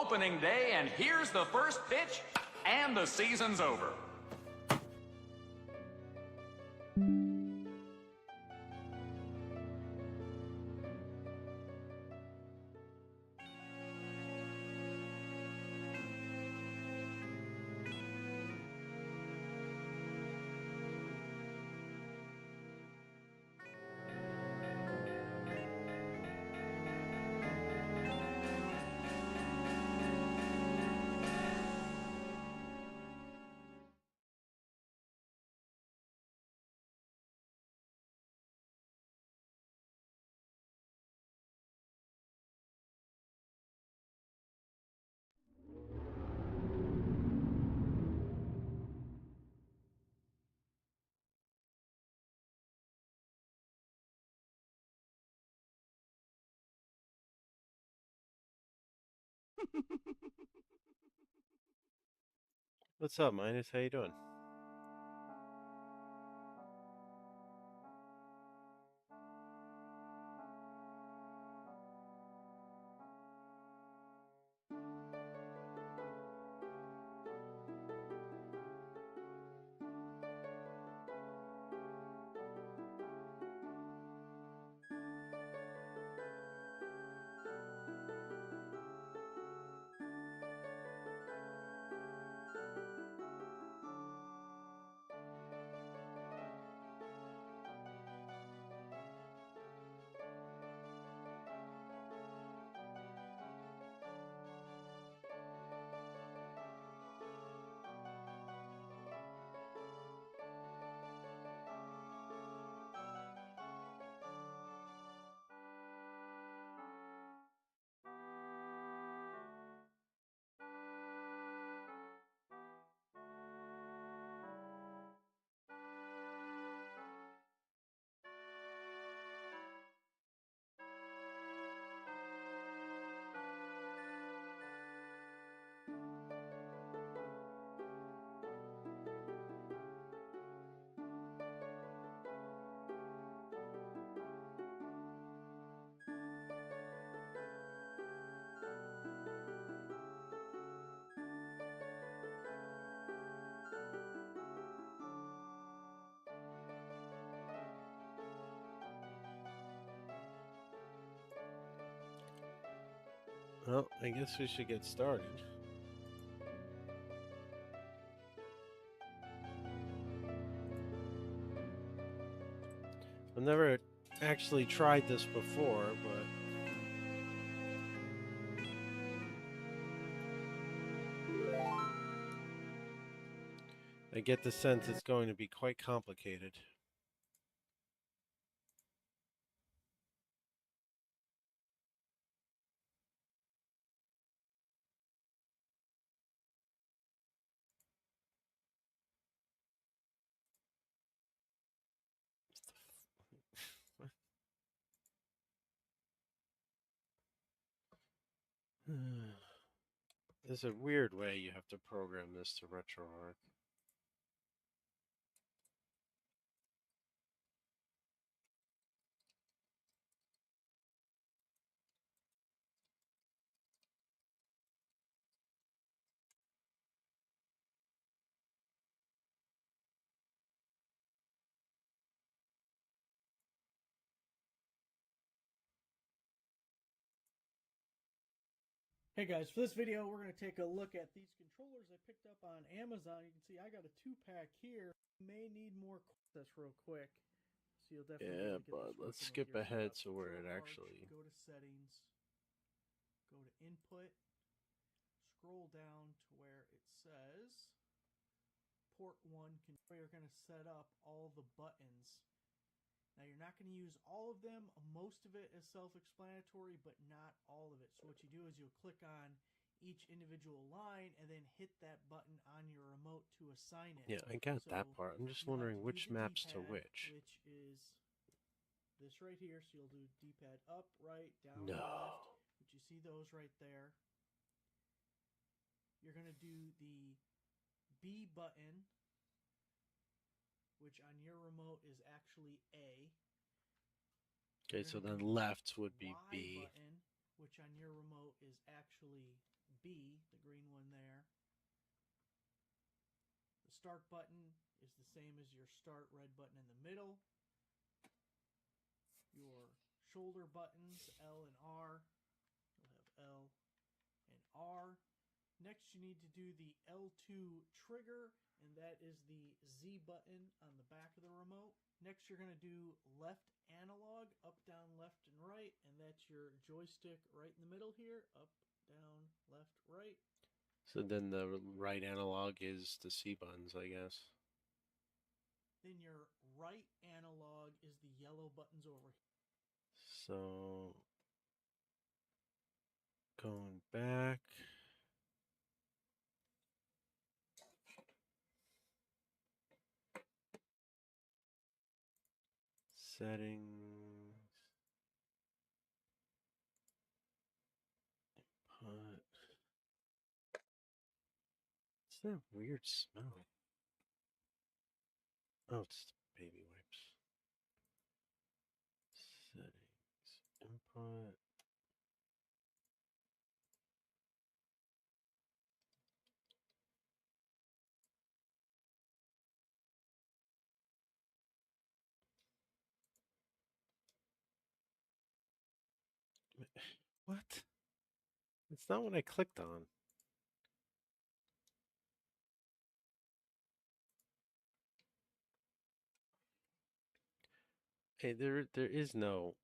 opening day, and here's the first pitch, and the season's over. What's up, Minus? How you doing? Well, I guess we should get started. I've never actually tried this before, but I get the sense it's going to be quite complicated. There's a weird way you have to program this to RetroArch. Hey guys, for this video we're going to take a look at these controllers I picked up on Amazon. You can see I got a 2-pack here. You may need more this real quick. So you'll definitely Yeah, get but this let's working skip with your ahead setup. to where it Control actually... Arch, go to settings, go to input, scroll down to where it says port 1 control. You're going to set up all the buttons. Now you're not going to use all of them. Most of it is self-explanatory, but not all of it. So what you do is you'll click on each individual line and then hit that button on your remote to assign it. Yeah, I got So that part. I'm just you want wondering to which do the maps to D-pad, which. which is this right here. So you'll do D-pad up, right, down, No. left. But you see those right there. You're going to do the B button, which on your remote is actually A. Okay, so then left would be Y B. button, which on your remote is actually B. B, the green one there. The start button is the same as your start red button in the middle. Your shoulder buttons, L and R. You'll have L and R. Next, you need to do the L2 trigger, and that is the Z button on the back of the remote. Next, you're going to do left analog, up, down, left, and right, and that's your joystick right in the middle here, up, down, left, right. So then the right analog is the C buttons, I guess. Then your right analog is the yellow buttons over here. So going back. Settings. Input. What's that weird smell? Oh, it's baby wipes. Settings. Input. What? It's not what I clicked on. Hey, there is no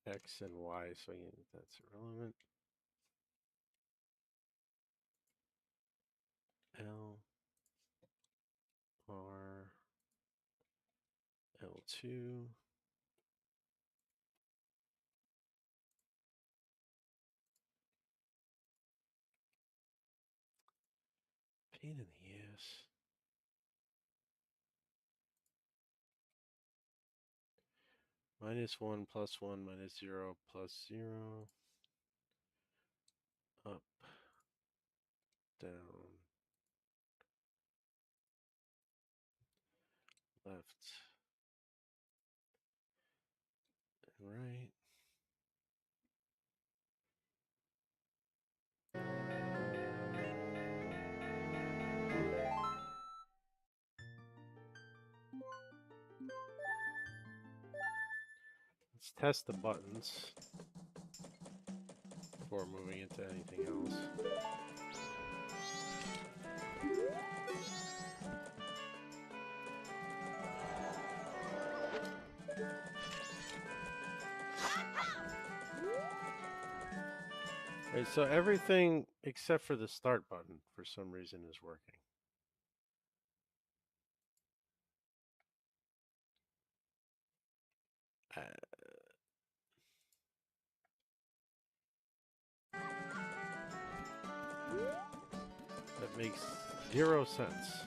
X and Y, so that's irrelevant. L R L2. Pain in the ass. -1 + 1 -0 + 0. Up, down, left, and right. Let's test the buttons before moving into anything else. Right, so everything except for the start button for some reason is working. That makes 0 sense.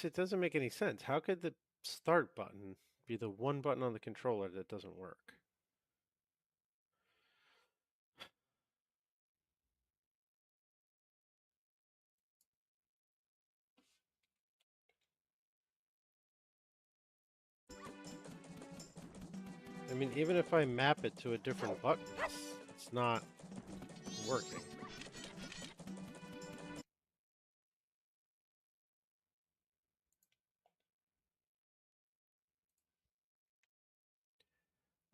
It doesn't make any sense. How could the start button be the one button on the controller that doesn't work? I mean, even if I map it to a different button, it's not working.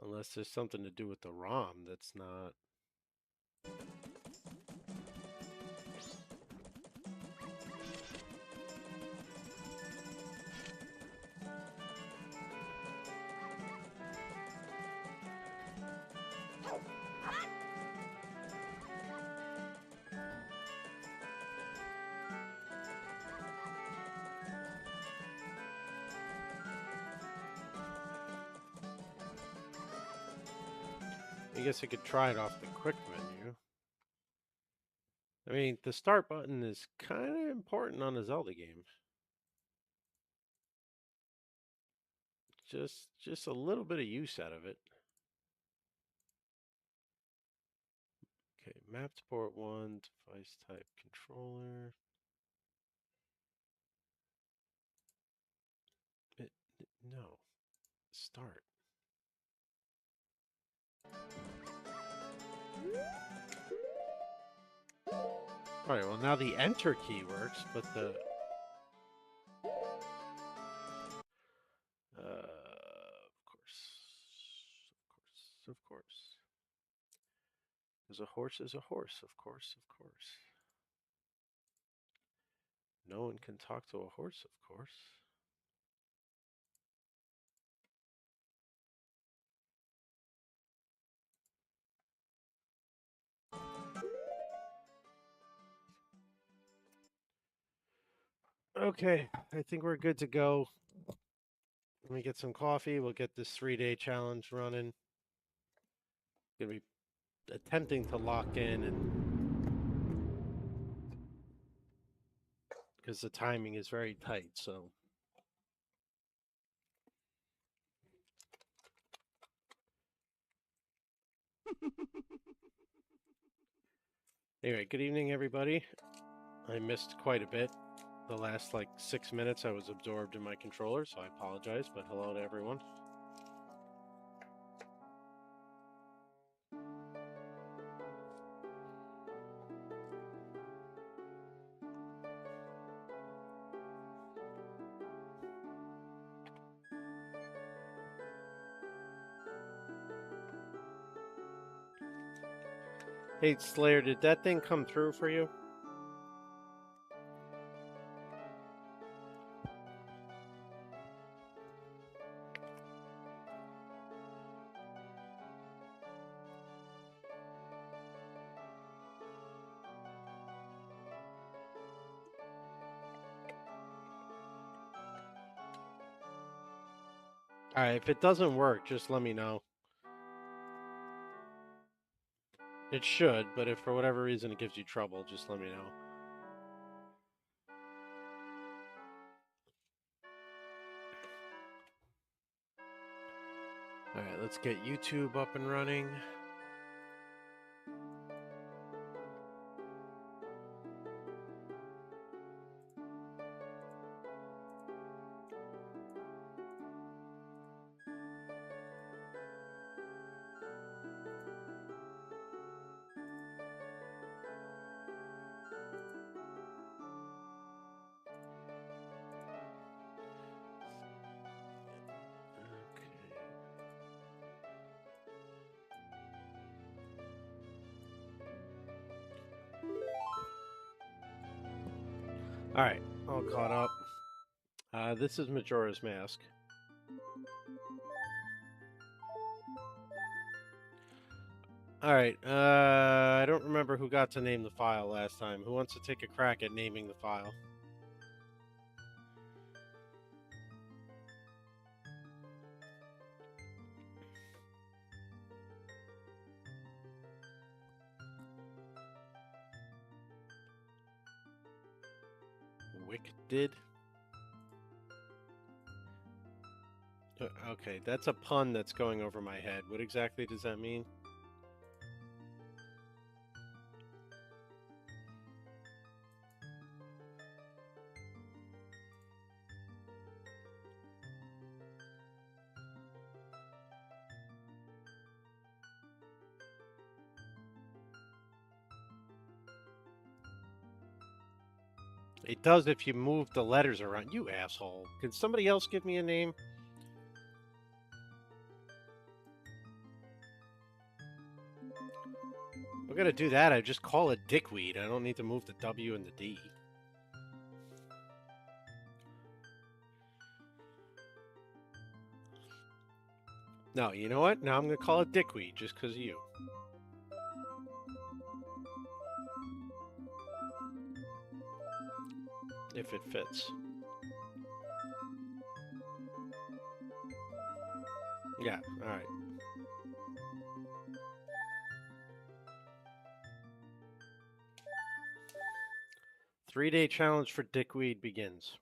Unless there's something to do with the ROM that's not. I guess I could try it off the quick menu. I mean, the start button is kind of important on a Zelda game. Just a little bit of use out of it. Okay, map to port 1, device type controller. No, start. Alright, well now the enter key works, but the... of course. Because a horse is a horse, of course. No one can talk to a horse, of course. Okay, I think we're good to go. Let me get some coffee. We'll get this 3-day challenge running. Gonna be attempting to lock in, and because the timing is very tight, so. Anyway, good evening, everybody. I missed quite a bit. The last, 6 minutes I was absorbed in my controller, so I apologize, but hello to everyone. Hey, Slayer, did that thing come through for you? Alright, if it doesn't work, just let me know. It should, but if for whatever reason it gives you trouble, just let me know. Alright, let's get YouTube up and running. Alright, all caught up. This is Majora's Mask. Alright, I don't remember who got to name the file last time. Who wants to take a crack at naming the file? Wick did? Okay, that's a pun that's going over my head. What exactly does that mean? It does if you move the letters around. You asshole. Can somebody else give me a name? We're gonna do that. I just call it dickweed. I don't need to move the W and the D. No, you know what? Now I'm gonna call it dickweed just because of you. If it fits. Yeah, alright. 3-day challenge for Dickweed begins.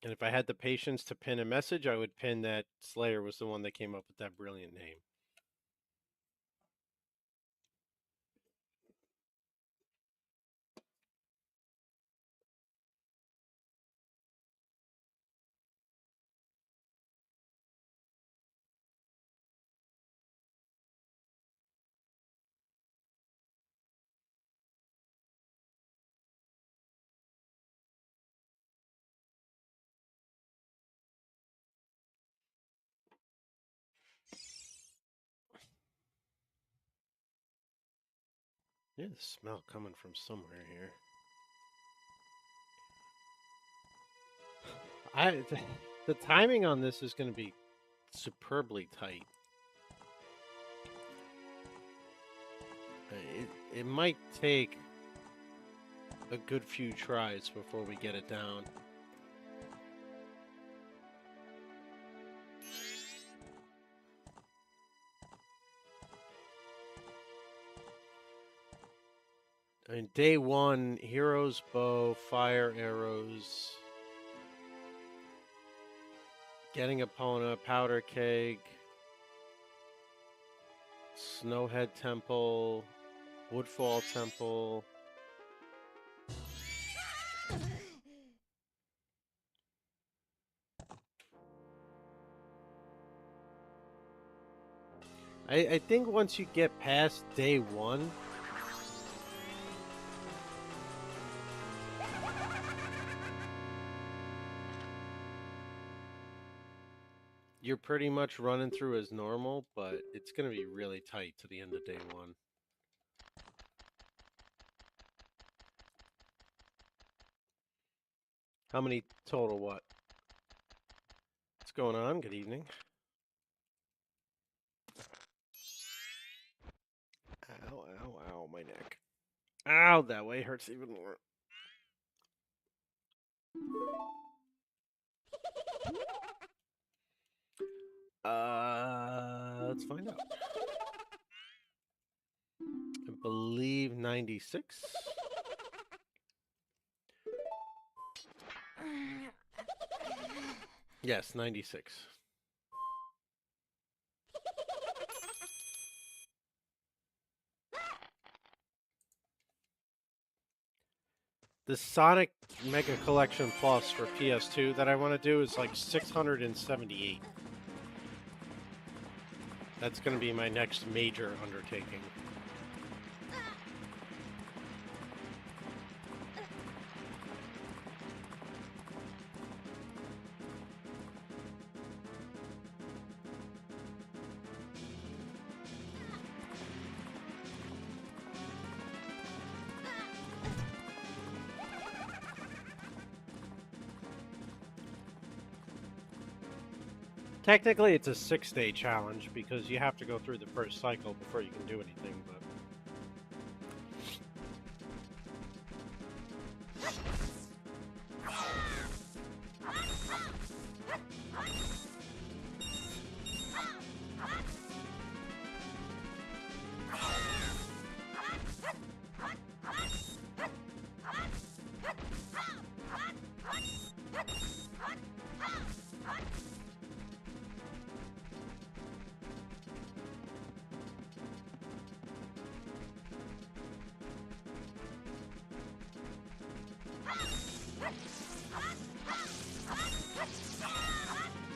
And if I had the patience to pin a message, I would pin that Slayer was the one that came up with that brilliant name. Yeah, the smell coming from somewhere here. The timing on this is going to be superbly tight. It might take a good few tries before we get it down. I mean, day one, hero's bow, fire arrows, getting Epona, powder keg, Snowhead Temple, Woodfall Temple. I think once you get past day one, you're pretty much running through as normal, but it's going to be really tight to the end of day one. How many total what? What's going on? Good evening. Ow, ow, ow, my neck. Ow, that way hurts even more. Let's find out. I believe 96. Yes, 96. The Sonic Mega Collection Plus for PS2 that I want to do is like 678. That's going to be my next major undertaking. Technically, it's a 6-day challenge because you have to go through the first cycle before you can do anything, but...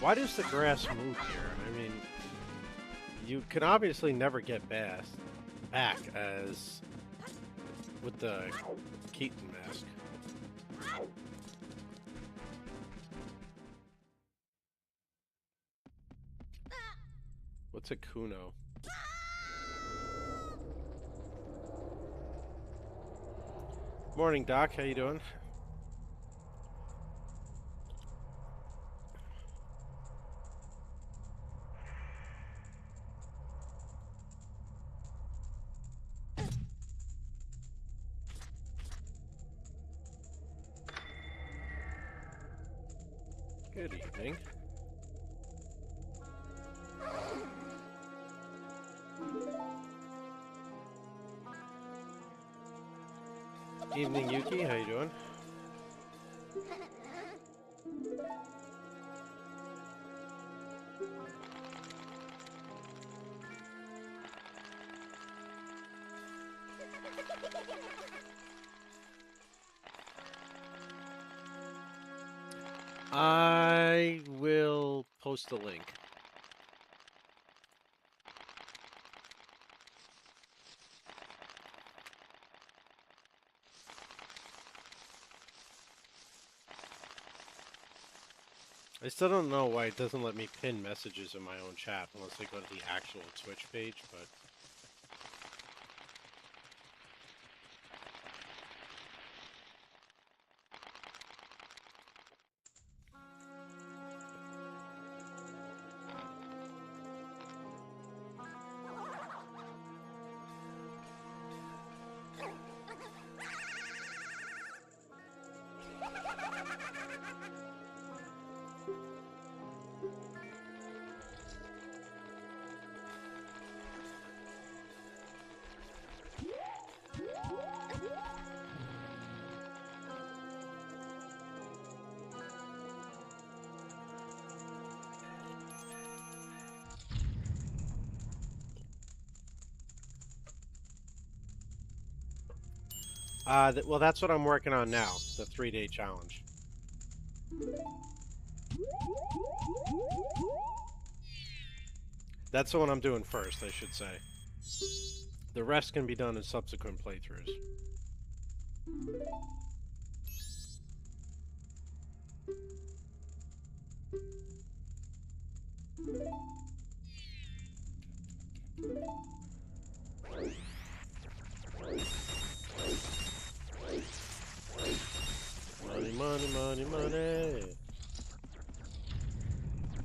Why does the grass move here? I mean, you can obviously never get back as with the Keaton mask. What's a Kuno? Morning, Doc. How you doing? Good evening. Evening, Yuki. How you doing? I will post a link. I still don't know why it doesn't let me pin messages in my own chat unless I go to the actual Twitch page, but... well, that's what I'm working on now, the 3-day challenge. That's the one I'm doing first, I should say. The rest can be done in subsequent playthroughs. Money, money, money, money.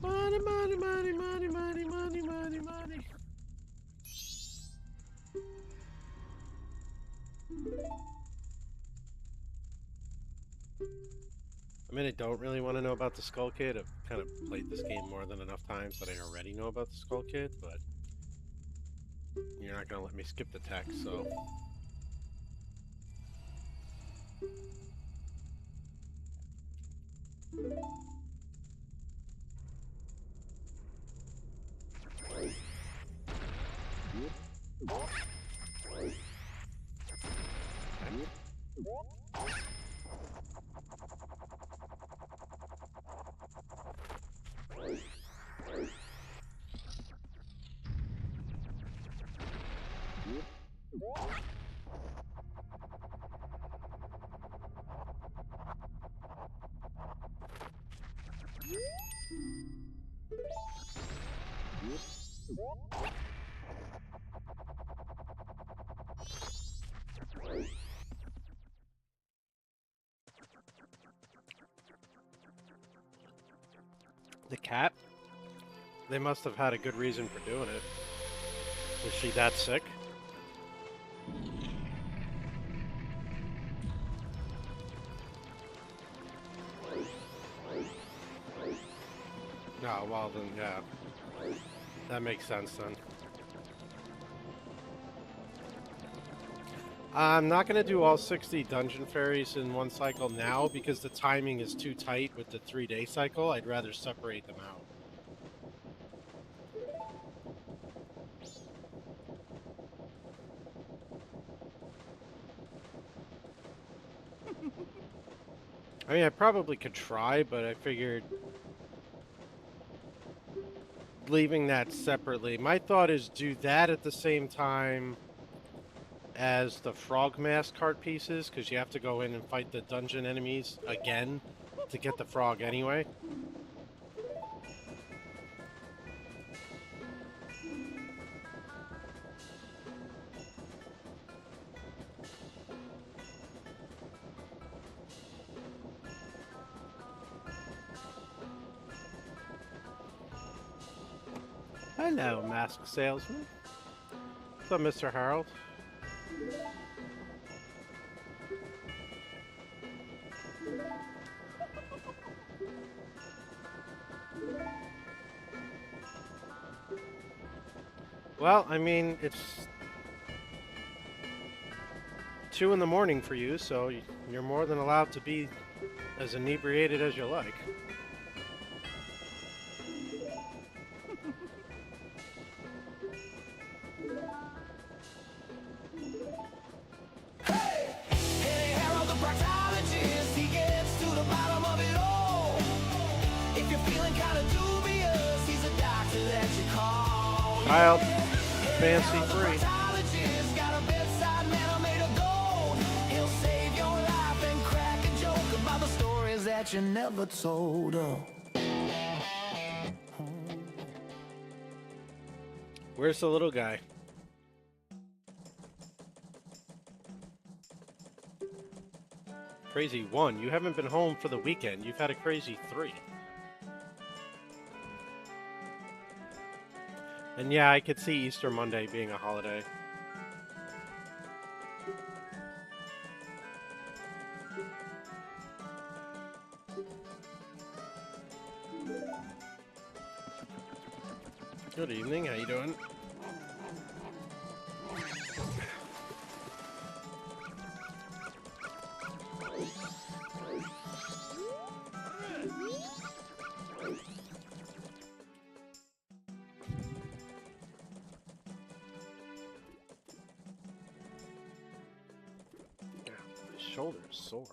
Money, money, money, money, money, money, money, money. I mean, I don't really want to know about the Skull Kid. I've kind of played this game more than enough times that I already know about the Skull Kid, but you're not going to let me skip the text, so... The cat? They must have had a good reason for doing it. Is she that sick? No, well then, yeah. That makes sense then. I'm not going to do all 60 dungeon fairies in one cycle now because the timing is too tight with the 3-day cycle. I'd rather separate them out. I mean, I probably could try, but I figured leaving that separately. My thought is do that at the same time as the frog mask cart pieces, because you have to go in and fight the dungeon enemies again to get the frog anyway. Hello, mask salesman. What's up, Mr. Harold? Well, I mean, it's 2 in the morning for you, so you're more than allowed to be as inebriated as you like. Hey, Harold the proctologist, he gets to the bottom of it all. If you're feeling kind of dubious, he's a doctor that you call. Child, fancy free. Proctologist got a bedside manner made of gold. He'll save your life and crack a joke about the stories that you never told. Oh. Where's the little guy? Crazy 1. You haven't been home for the weekend. You've had a crazy 3. And yeah, I could see Easter Monday being a holiday. Good evening, how you doing? My shoulder's sore.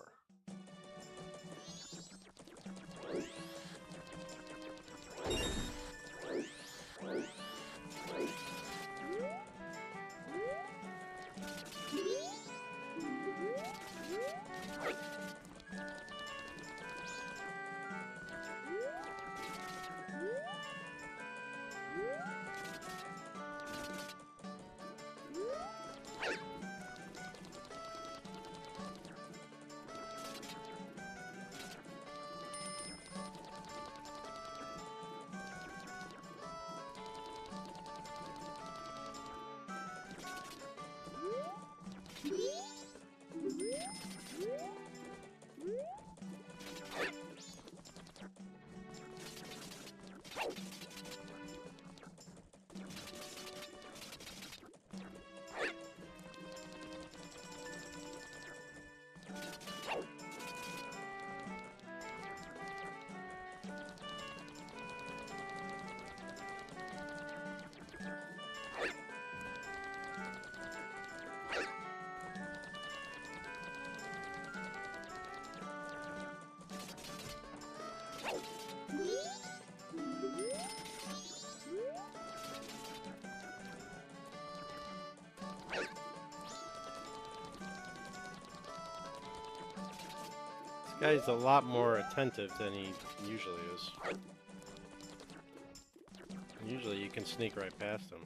This guy's a lot more attentive than he usually is. Usually you can sneak right past him.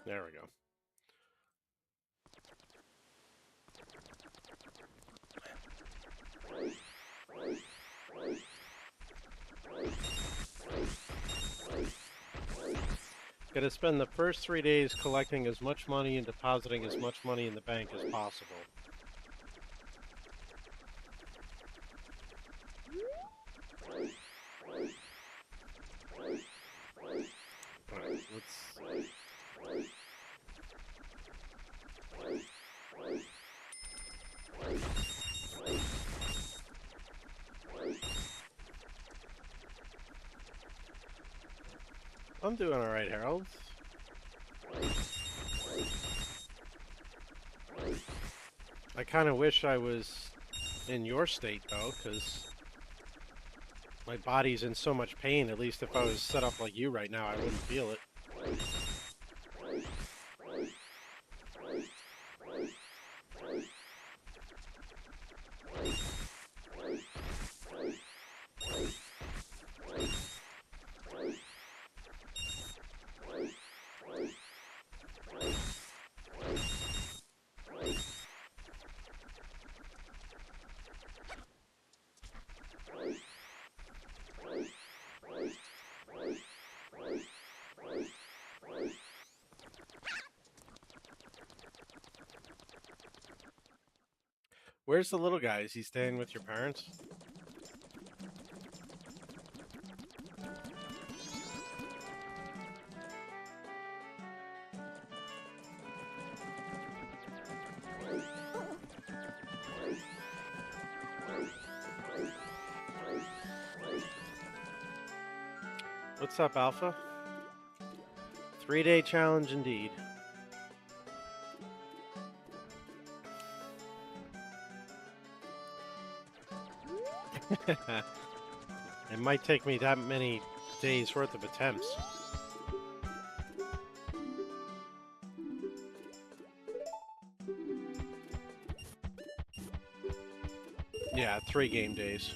There we go. Gotta spend the first 3 days collecting as much money and depositing as much money in the bank as possible. Alright, let's... I'm doing alright, Harold. I kind of wish I was in your state, though, because my body's in so much pain. At least if I was set up like you right now, I wouldn't feel it. Where's the little guy? Is he staying with your parents? What's up, Alpha? 3-day challenge indeed. It might take me that many days worth of attempts. Yeah, 3 game days.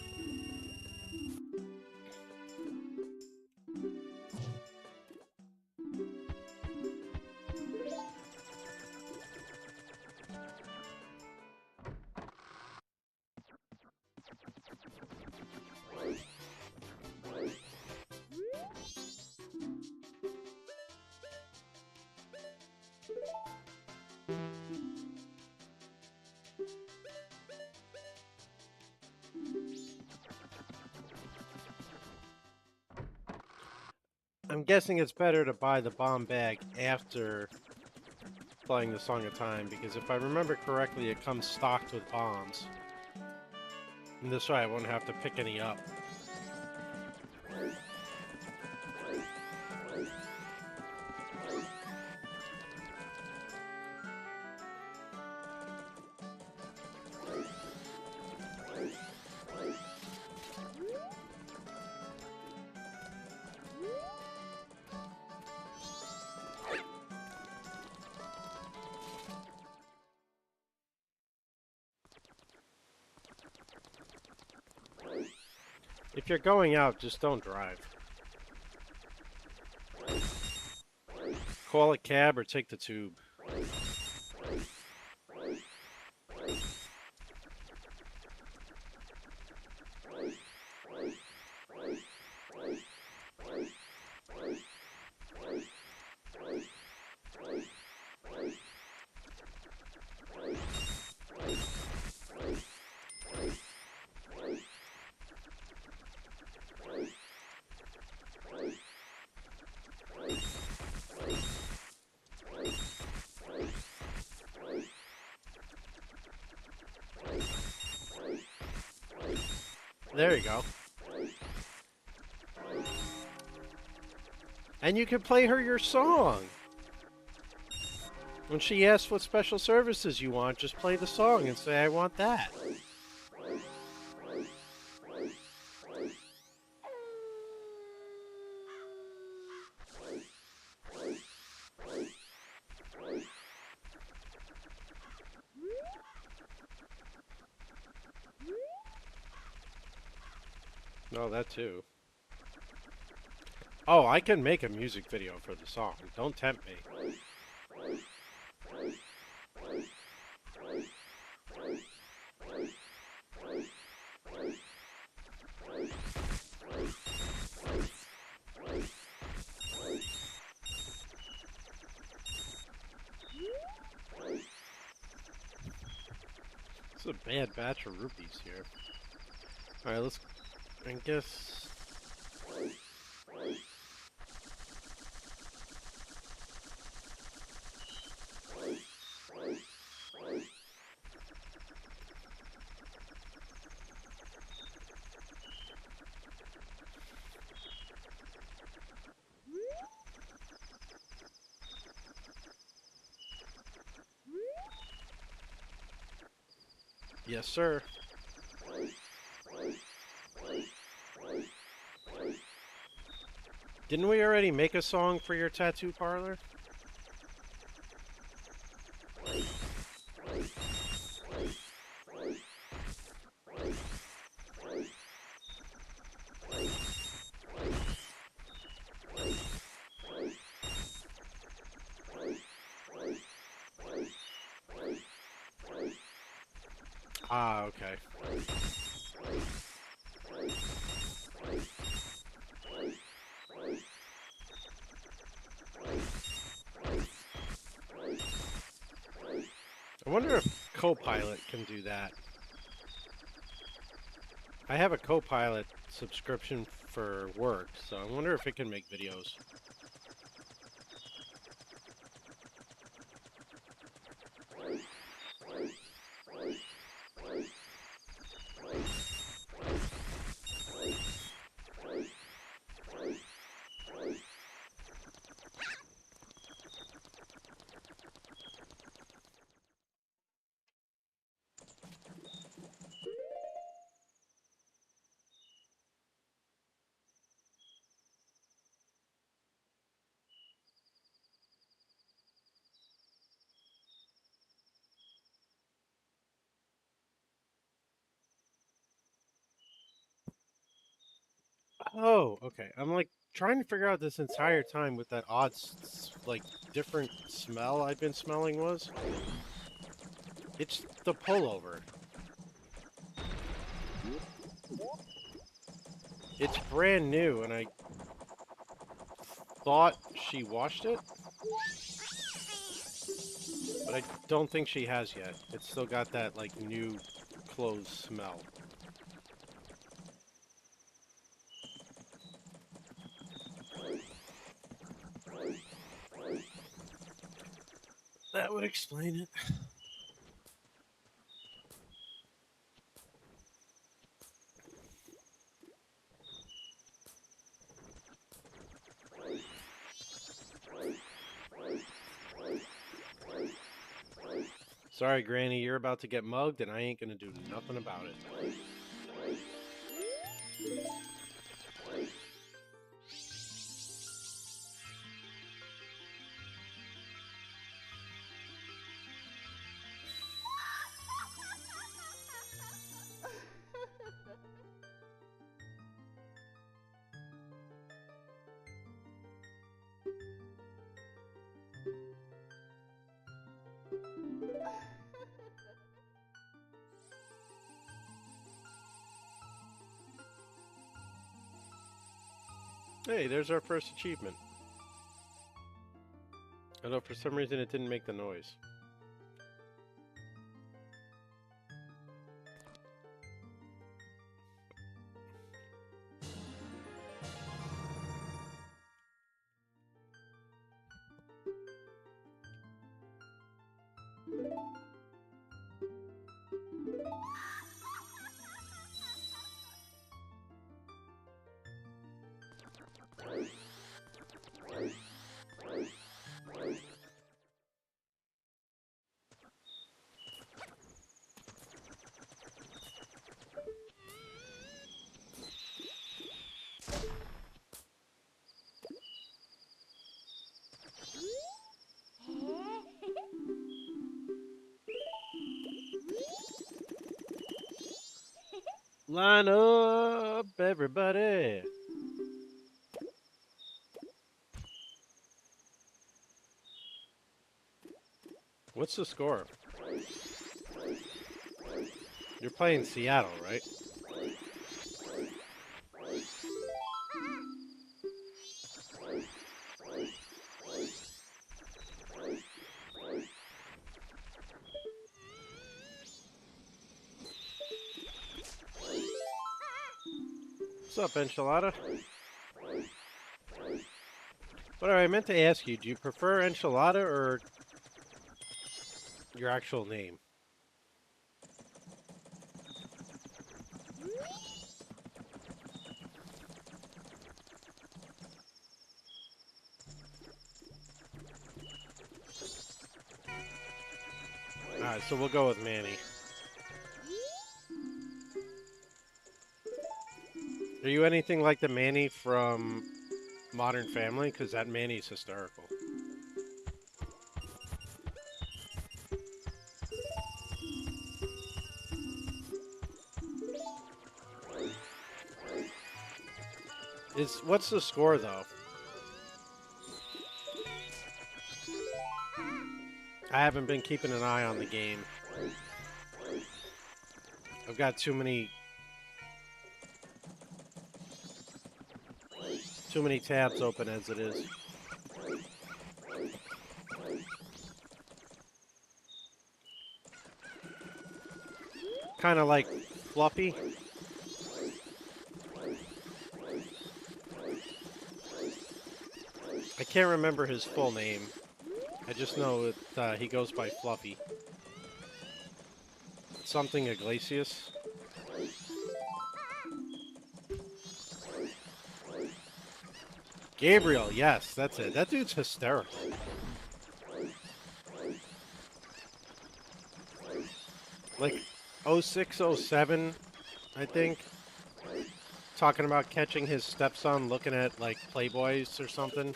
I'm guessing it's better to buy the bomb bag after playing the Song of Time, because if I remember correctly, it comes stocked with bombs. And this way I won't have to pick any up. If you're going out, just don't drive. Call a cab or take the tube. There you go. And you can play her your song. When she asks what special services you want, just play the song and say, I want that. Oh, that too. Oh, I can make a music video for the song. Don't tempt me. It's a bad batch of rupees here. Alright, let's... I guess... Yes, sir. Didn't we already make a song for your tattoo parlor? Ah, okay. I wonder if Copilot can do that. I have a Copilot subscription for work, so I wonder if it can make videos. Oh, okay. I'm like trying to figure out this entire time what that odd, like, different smell I've been smelling was. It's the pullover. It's brand new, and I thought she washed it, but I don't think she has yet. It's still got that, like, new clothes smell. That would explain it. Sorry, Granny, you're about to get mugged, and I ain't gonna do nothing about it. Hey, there's our first achievement. Although for some reason it didn't make the noise. Line up, everybody! What's the score? You're playing Seattle, right? What's up, Enchilada? What I meant to ask you, do you prefer Enchilada or your actual name? Alright, so we'll go with Manny. Are you anything like the Manny from Modern Family? Because that Manny's hysterical. What's the score, though? I haven't been keeping an eye on the game. I've got too many tabs open as it is. Kind of like Fluffy. can't remember his full name. I just know that he goes by Fluffy. Something Iglesias. Gabriel, yes, that's it. That dude's hysterical. Like 06, 07, I think. Talking about catching his stepson looking at like Playboys or something.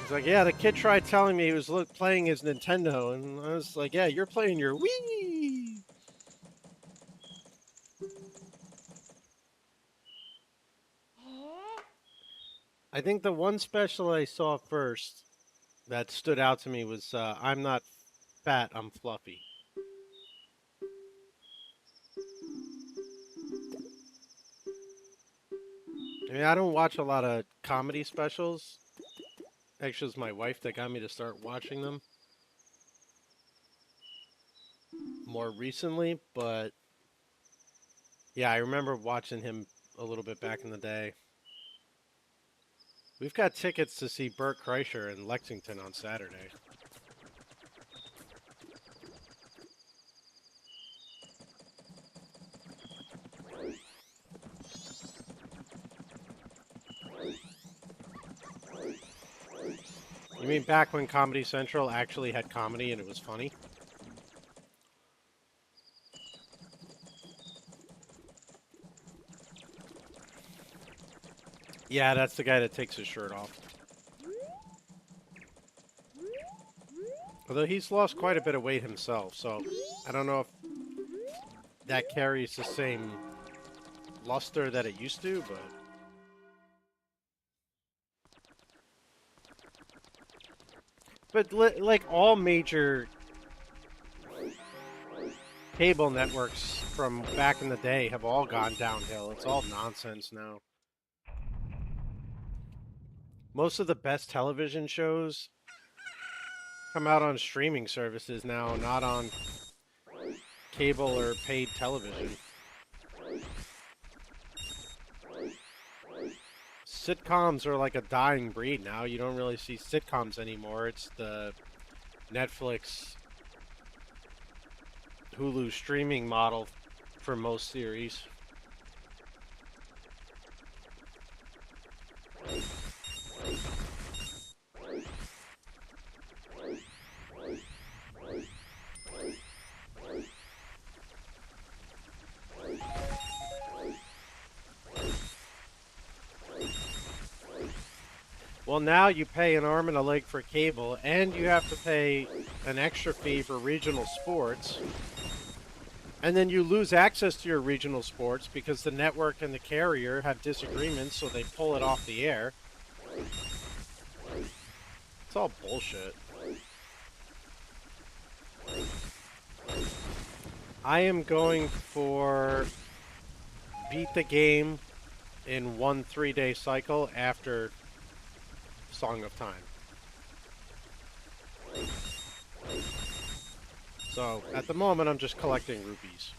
He's like, yeah, the kid tried telling me he was playing his Nintendo, and I was like, yeah, you're playing your Wii. I think the one special I saw first that stood out to me was I'm not fat, I'm fluffy. I mean, I don't watch a lot of comedy specials. Actually, it's my wife that got me to start watching them more recently, but yeah, I remember watching him a little bit back in the day. We've got tickets to see Bert Kreischer in Lexington on Saturday. You mean back when Comedy Central actually had comedy and it was funny? Yeah, that's the guy that takes his shirt off. Although he's lost quite a bit of weight himself, so I don't know if that carries the same luster that it used to, but... But like all major cable networks from back in the day have all gone downhill. It's all nonsense now. Most of the best television shows come out on streaming services now, not on cable or paid television. Sitcoms are like a dying breed now. You don't really see sitcoms anymore. It's the Netflix, Hulu streaming model for most series. Well, now you pay an arm and a leg for cable, and you have to pay an extra fee for regional sports. And then you lose access to your regional sports because the network and the carrier have disagreements, so they pull it off the air. It's all bullshit. I am going for beat the game in one 3-day cycle after Song of Time. So, at the moment, I'm just collecting rupees.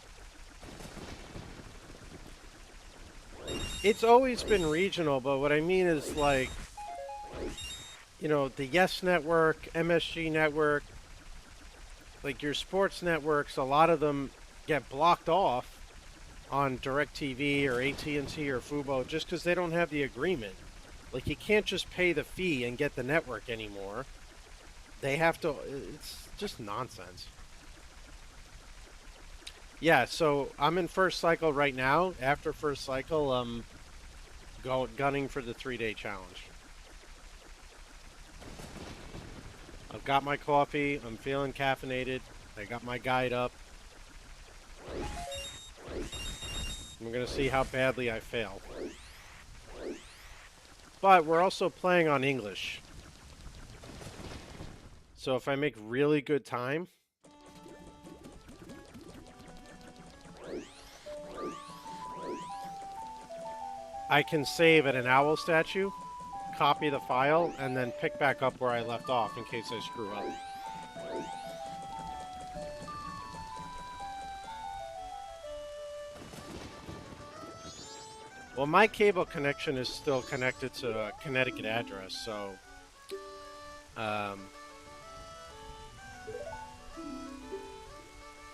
It's always been regional, but what I mean is, like, you know, the Yes Network, MSG Network, like your sports networks, a lot of them get blocked off on DirecTV or AT&T or Fubo just because they don't have the agreement. Like, you can't just pay the fee and get the network anymore. They have to... It's just nonsense. Yeah, so I'm in first cycle right now. After first cycle, I'm gunning for the 3-day challenge. I've got my coffee. I'm feeling caffeinated. I got my guide up. I'm going to see how badly I fail. But we're also playing on English. So if I make really good time, I can save at an owl statue, copy the file, and then pick back up where I left off in case I screw up. Well, my cable connection is still connected to a Connecticut address, so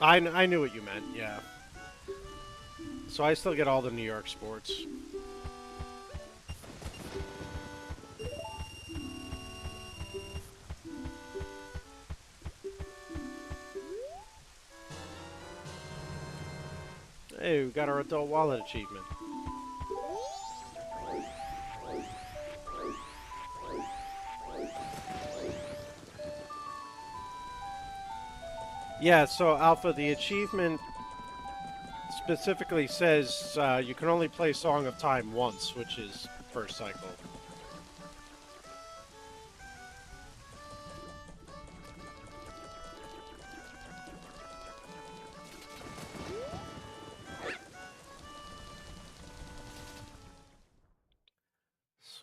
I knew what you meant, yeah. So I still get all the New York sports. Hey, we got our adult wallet achievement. Yeah, so Alpha, the achievement specifically says you can only play Song of Time once, which is first cycle.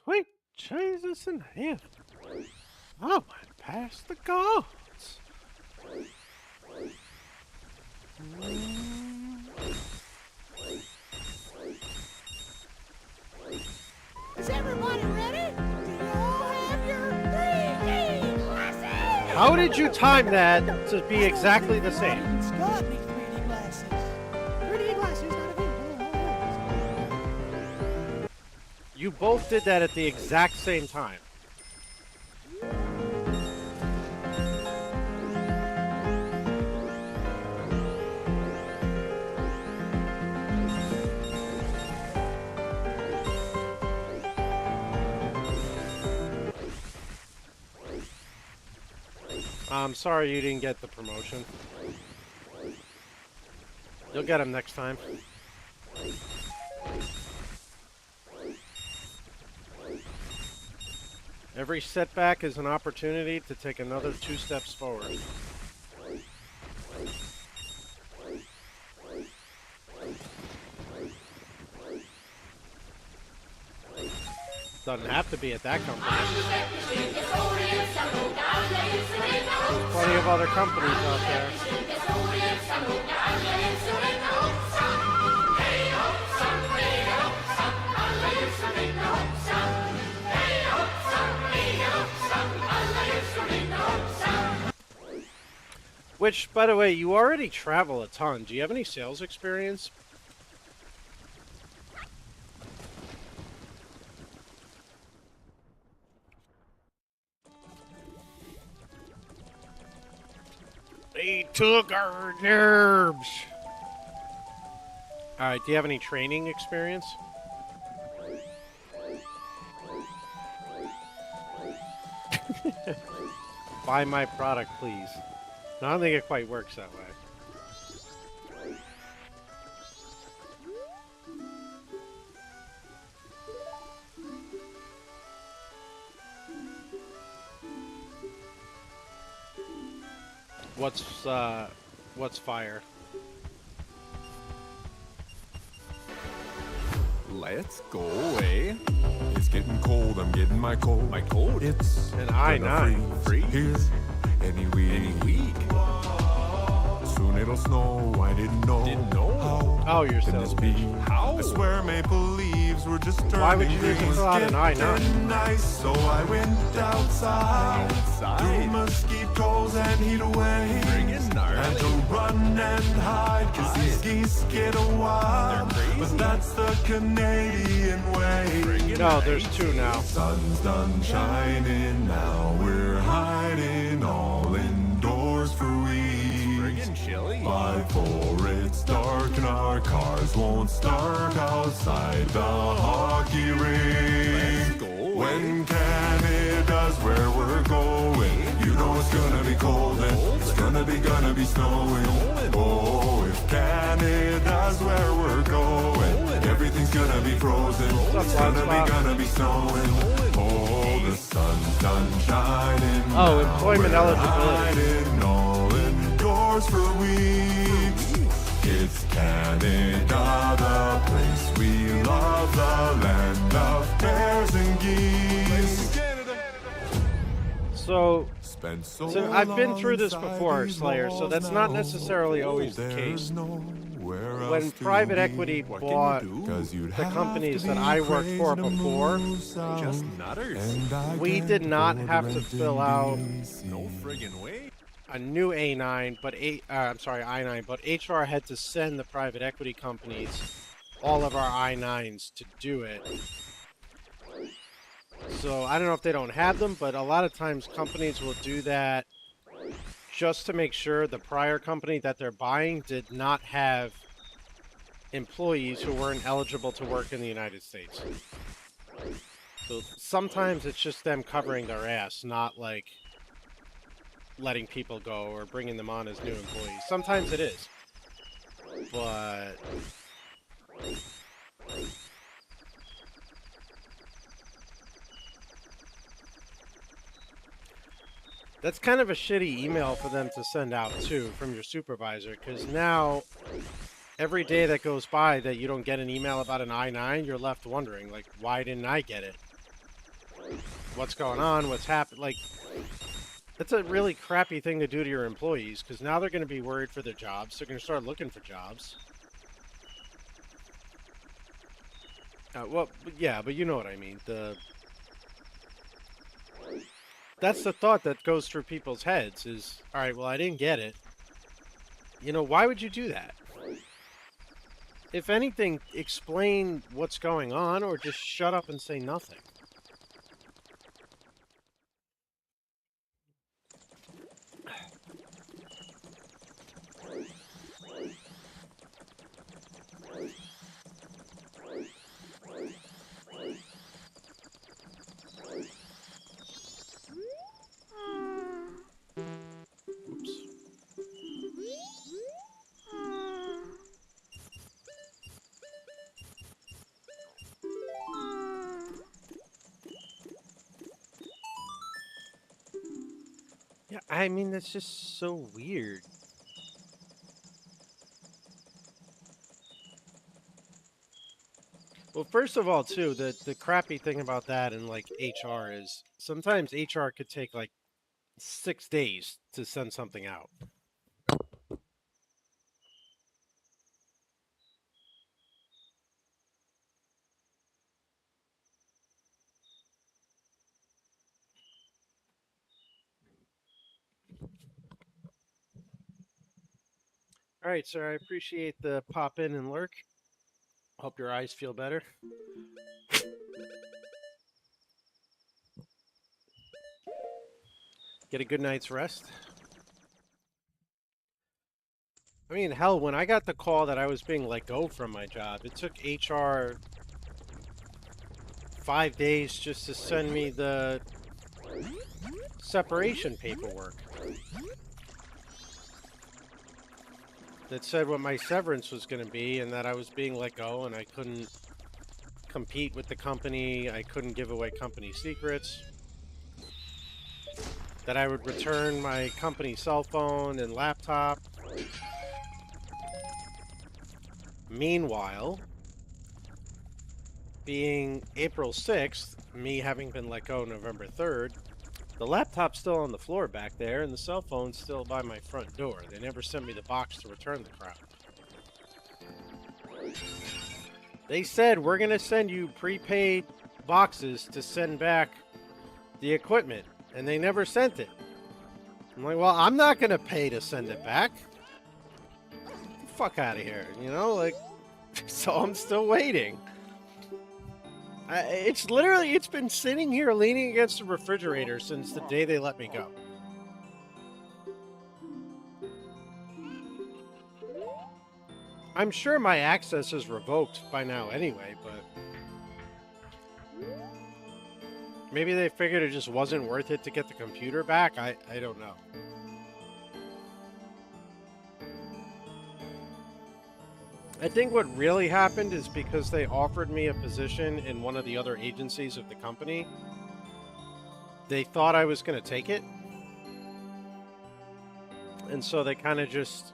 Sweet Jesus in heaven. I went past the gods. Is everybody ready? Do you all have your 3D glasses? How did you time that to be exactly the same? It's got me 3D glasses. 3D glasses not available. You both did that at the exact same time. I'm sorry you didn't get the promotion. You'll get him next time. Every setback is an opportunity to take another 2 steps forward. Doesn't have to be at that company. There's plenty of other companies out there. Which, by the way, you already travel a ton. Do you have any sales experience? They took our nerves. Alright, do you have any training experience? Buy my product, please. No, I don't think it quite works that way. What's fire? Let's go away. It's getting cold. I'm getting my coat. My coat. It's An I-9. Freeze here any week. Soon it'll snow. I didn't know. How Oh, you're can this be? How? I swear maple leaves were just turning Why would you need to green. fill out an I-9? Getting nice, so I went outside. Through mosquitoes and heat waves. And to run and hide, cause these geese get wild. But that's the Canadian way. No, there's 2 now. Sun's done shining now. We're hiding all indoors for weeks. By 4 it's dark and our cars won't start outside the hockey rink. When Canada's where we're going, you know it's gonna be cold and it's gonna be snowing. Oh, if Canada's where we're going, everything's gonna be frozen. It's gonna be snowing. Oh, the sun's done shining. Oh, now. employment We're eligibility. hiding all indoors for weeks. It's Canada, the place we love, the land of bears and geese. So, Spent so So I've been long through this inside before, these Slayer, so walls that's not now. necessarily always the There's case. nowhere When else to private be. equity What can bought you do? 'Cause you'd the have companies to that be I worked for crazy to before, move south. Just nutters. And I we can't did not afford have to rent in fill out DC. No friggin' way. a new A9, but I'm sorry, I9, but HR had to send the private equity companies all of our I9s to do it. So I don't know if they don't have them, but a lot of times companies will do that just to make sure the prior company that they're buying did not have employees who weren't eligible to work in the United States. So sometimes it's just them covering their ass, not like letting people go or bringing them on as new employees. Sometimes it is. But that's kind of a shitty email for them to send out too from your supervisor, because now every day that goes by that you don't get an email about an I-9, you're left wondering, like, why didn't I get it? What's going on? What's happened? Like, that's a really crappy thing to do to your employees, because now they're going to be worried for their jobs. They're going to start looking for jobs. Well, yeah, but you know what I mean. That's the thought that goes through people's heads is, all right, well, I didn't get it. You know, why would you do that? If anything, explain what's going on or just shut up and say nothing. Oops. Yeah, I mean, that's just so weird. Well, first of all, too, the crappy thing about that and like HR is sometimes HR could take like 6 days to send something out. All right, sir, I appreciate the pop in and lurk. Hope your eyes feel better. Get a good night's rest. I mean, hell, when I got the call that I was being let go from my job, it took HR 5 days just to send me the separation paperwork that said what my severance was going to be and that I was being let go and I couldn't compete with the company, I couldn't give away company secrets, that I would return my company cell phone and laptop. Meanwhile, being April 6th, me having been let go November 3rd, the laptop's still on the floor back there and the cell phone's still by my front door. They never sent me the box to return the crap. They said, we're going to send you prepaid boxes to send back the equipment, and they never sent it. I'm like, well, I'm not going to pay to send it back. Get the fuck out of here, you know? Like, so I'm still waiting. It's been sitting here leaning against the refrigerator since the day they let me go. I'm sure my access is revoked by now anyway, but maybe they figured it just wasn't worth it to get the computer back. I don't know. I think what really happened is because they offered me a position in one of the other agencies of the company, they thought I was going to take it. And so they kind of just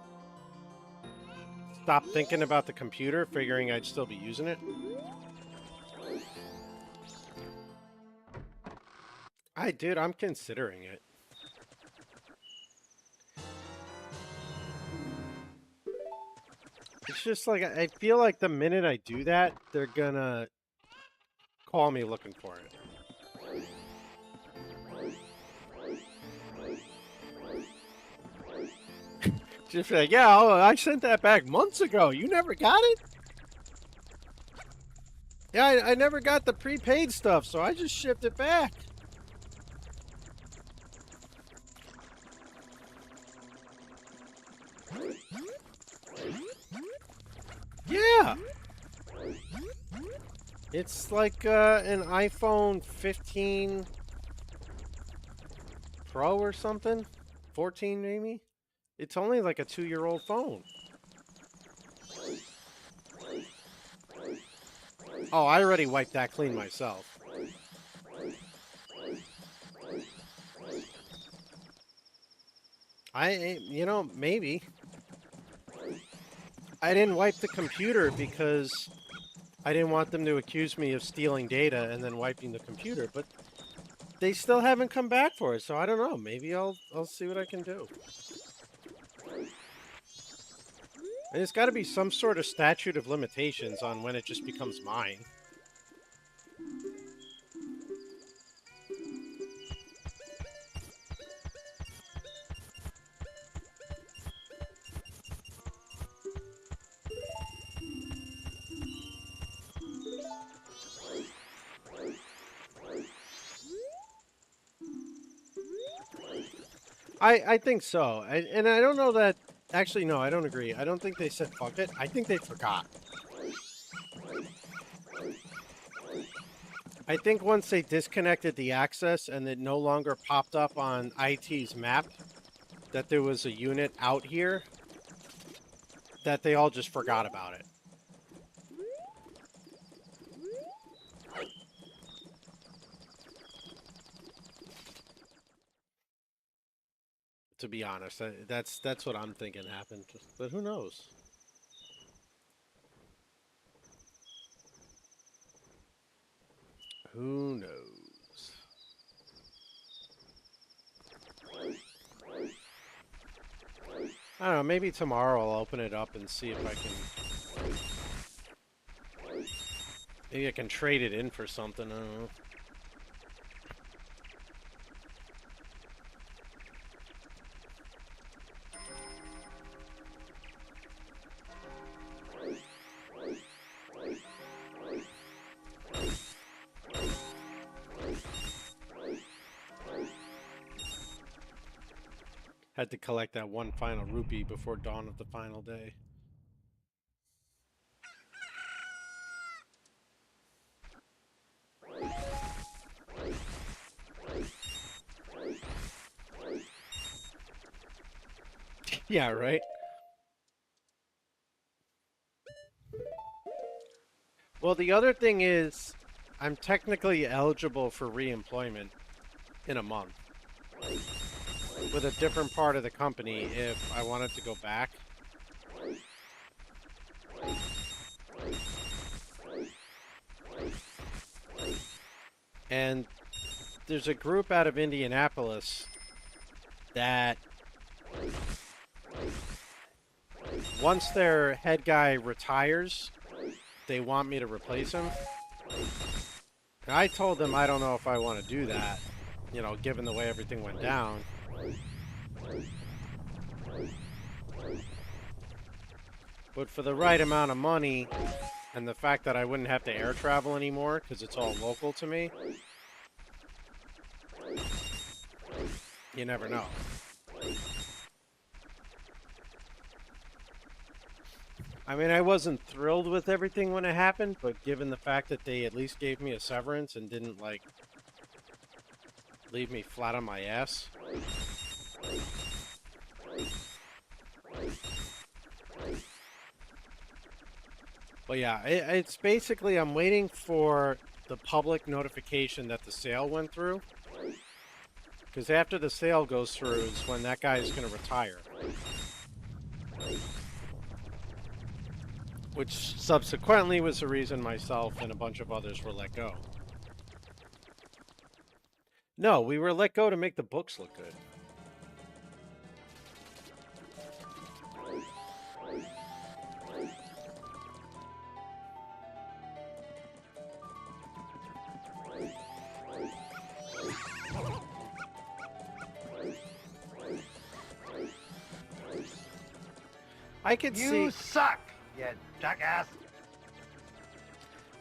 stopped thinking about the computer, figuring I'd still be using it. Dude, I'm considering it. It's just like I feel like the minute I do that, they're gonna call me looking for it. Just like, yeah, oh, I sent that back months ago. You never got it? Yeah, I never got the prepaid stuff, so I just shipped it back. Yeah. It's like an iPhone 15 Pro or something. 14 maybe. It's only like a 2-year-old phone. Oh, I already wiped that clean myself. You know, maybe. I didn't wipe the computer because I didn't want them to accuse me of stealing data and then wiping the computer, but they still haven't come back for it, so I don't know. Maybe I'll see what I can do. And there's got to be some sort of statute of limitations on when it just becomes mine. I think so. And I don't know that... Actually, no, I don't agree. I don't think they said fuck it. I think they forgot. I think once they disconnected the access and it no longer popped up on IT's map that there was a unit out here, that they all just forgot about it. To be honest, that's what I'm thinking happened. But who knows? Who knows? I don't know. Maybe tomorrow I'll open it up and see if I can. Maybe I can trade it in for something. I don't know. Had to collect that one final rupee before dawn of the final day. Yeah, right? Well, the other thing is, I'm technically eligible for re-employment in a month. With a different part of the company if I wanted to go back. And there's a group out of Indianapolis that once their head guy retires, they want me to replace him. And I told them I don't know if I want to do that, you know, given the way everything went down. But for the right amount of money, and the fact that I wouldn't have to air travel anymore, because it's all local to me, you never know. I mean, I wasn't thrilled with everything when it happened, but given the fact that they at least gave me a severance and didn't, like, leave me flat on my ass. But yeah, it's basically I'm waiting for the public notification that the sale went through. Because after the sale goes through is when that guy is going to retire. Which subsequently was the reason myself and a bunch of others were let go. No, we were let go to make the books look good. I could see. You suck, you jackass.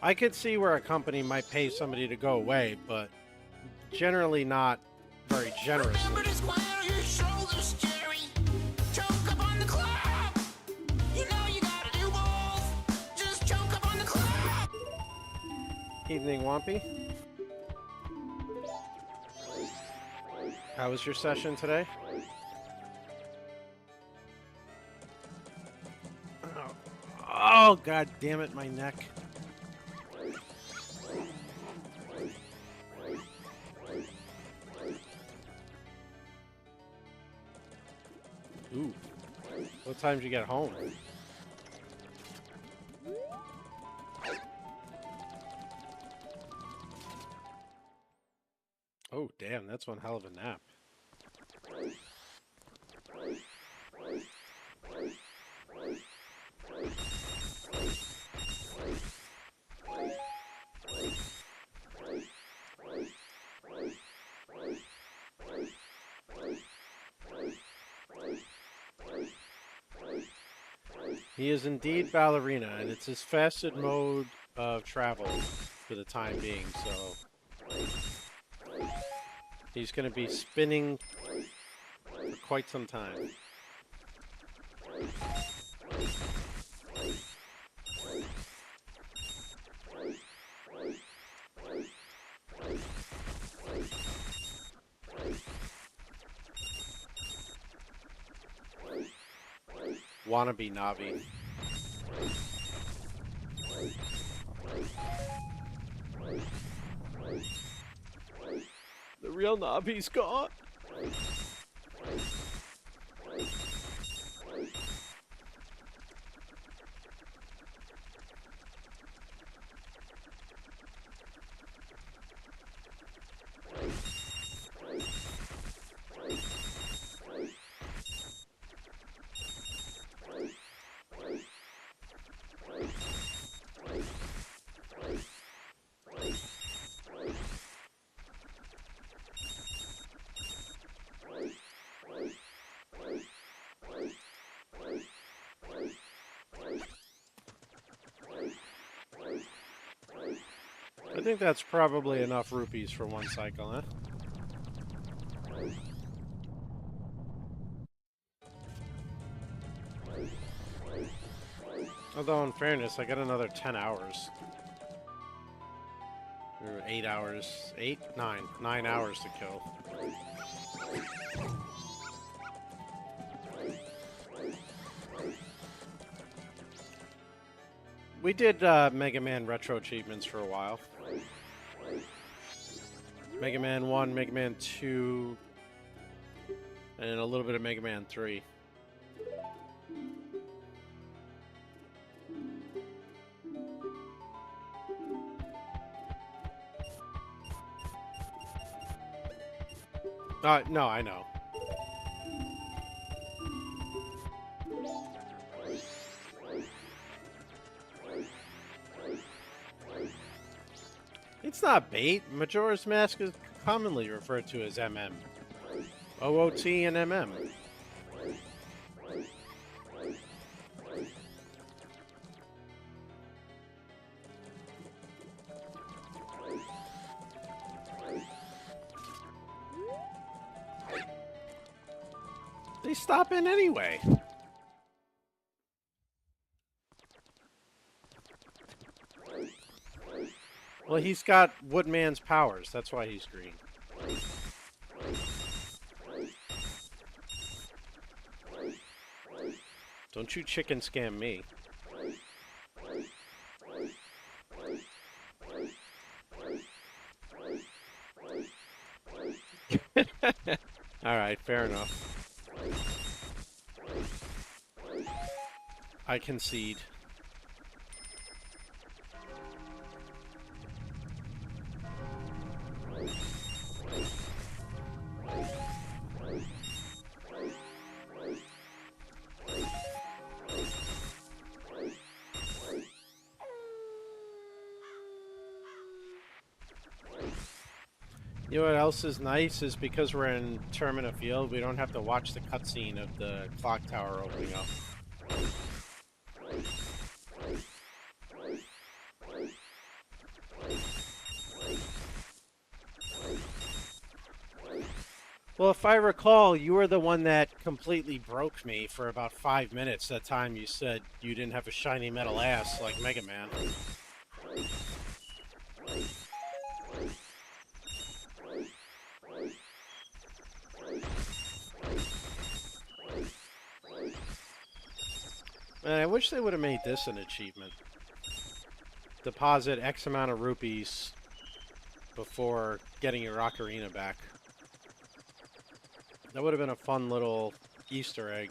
I could see where a company might pay somebody to go away, but generally not very generously. Evening, Wampy. How was your session today? Oh, god damn it, my neck. Ooh. What time did you get home? Oh, damn, that's one hell of a nap. He is indeed Ballerina, and it's his fastest mode of travel for the time being, so he's going to be spinning for quite some time. Wannabe Navi. The real Navi's gone. I think that's probably enough rupees for one cycle, huh? Although, in fairness, I got another 10 hours. Or 8 hours. 8? 9. 9 hours to kill. We did Mega Man retro achievements for a while. Mega Man 1, Mega Man 2, and a little bit of Mega Man 3. No, I know. It's not bait. Majora's Mask is commonly referred to as MM. OOT and MM. They stop in anyway. Well, he's got Woodman's powers. That's why he's green. Don't you chicken scam me. Alright, fair enough. I concede. You know what else is nice is because we're in Termina Field, we don't have to watch the cutscene of the clock tower opening up. Well, if I recall, you were the one that completely broke me for about 5 minutes that time you said you didn't have a shiny metal ass like Mega Man. Man, I wish they would have made this an achievement. Deposit X amount of rupees before getting your ocarina back. That would have been a fun little Easter egg.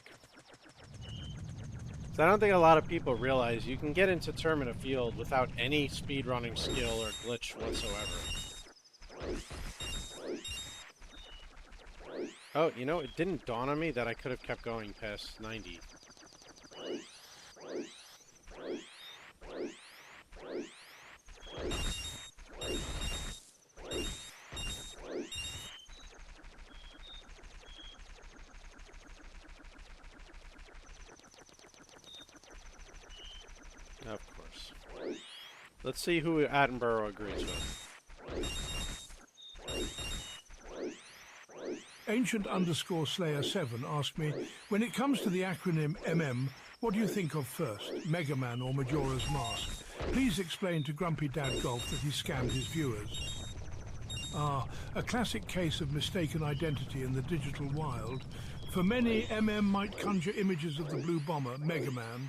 So I don't think a lot of people realize you can get into Termina Field without any speedrunning skill or glitch whatsoever. Oh, you know, it didn't dawn on me that I could have kept going past 90. Of course. Let's see who Attenborough agrees with. Ancient_Slayer7 asked me, when it comes to the acronym MM, what do you think of first, Mega Man or Majora's Mask? Please explain to Grumpy Dad Golf that he scammed his viewers. Ah, a classic case of mistaken identity in the digital wild. For many, MM might conjure images of the Blue Bomber, Mega Man,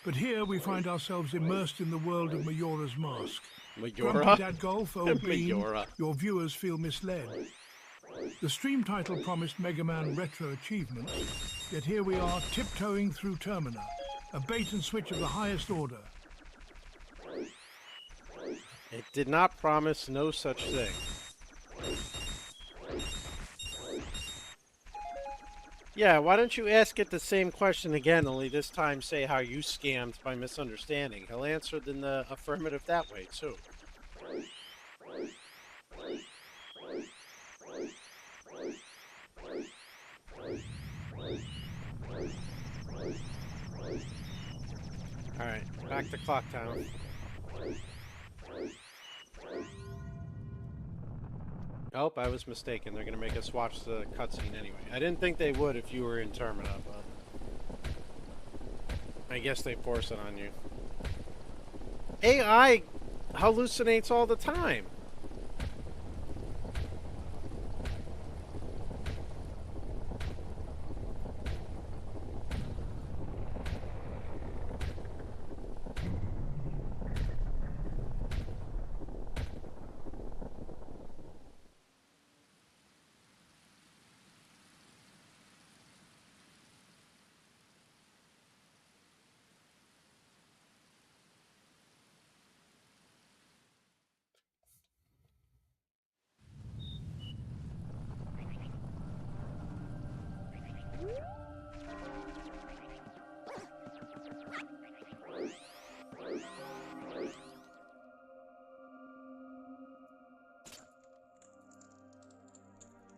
but here we find ourselves immersed in the world of Majora's Mask. Majora? Grumpy Dad Golf, old bean, Majora. your viewers feel misled. The stream title promised Mega Man retro achievements, yet here we are tiptoeing through Termina, a bait and switch of the highest order. It did not promise no such thing. Yeah, why don't you ask it the same question again, only this time say how you scammed by misunderstanding. He'll answer it in the affirmative that way, too. Alright, back to Clock Town. Oh, I was mistaken. They're going to make us watch the cutscene anyway. I didn't think they would if you were in Termina, but I guess they force it on you. AI hallucinates all the time.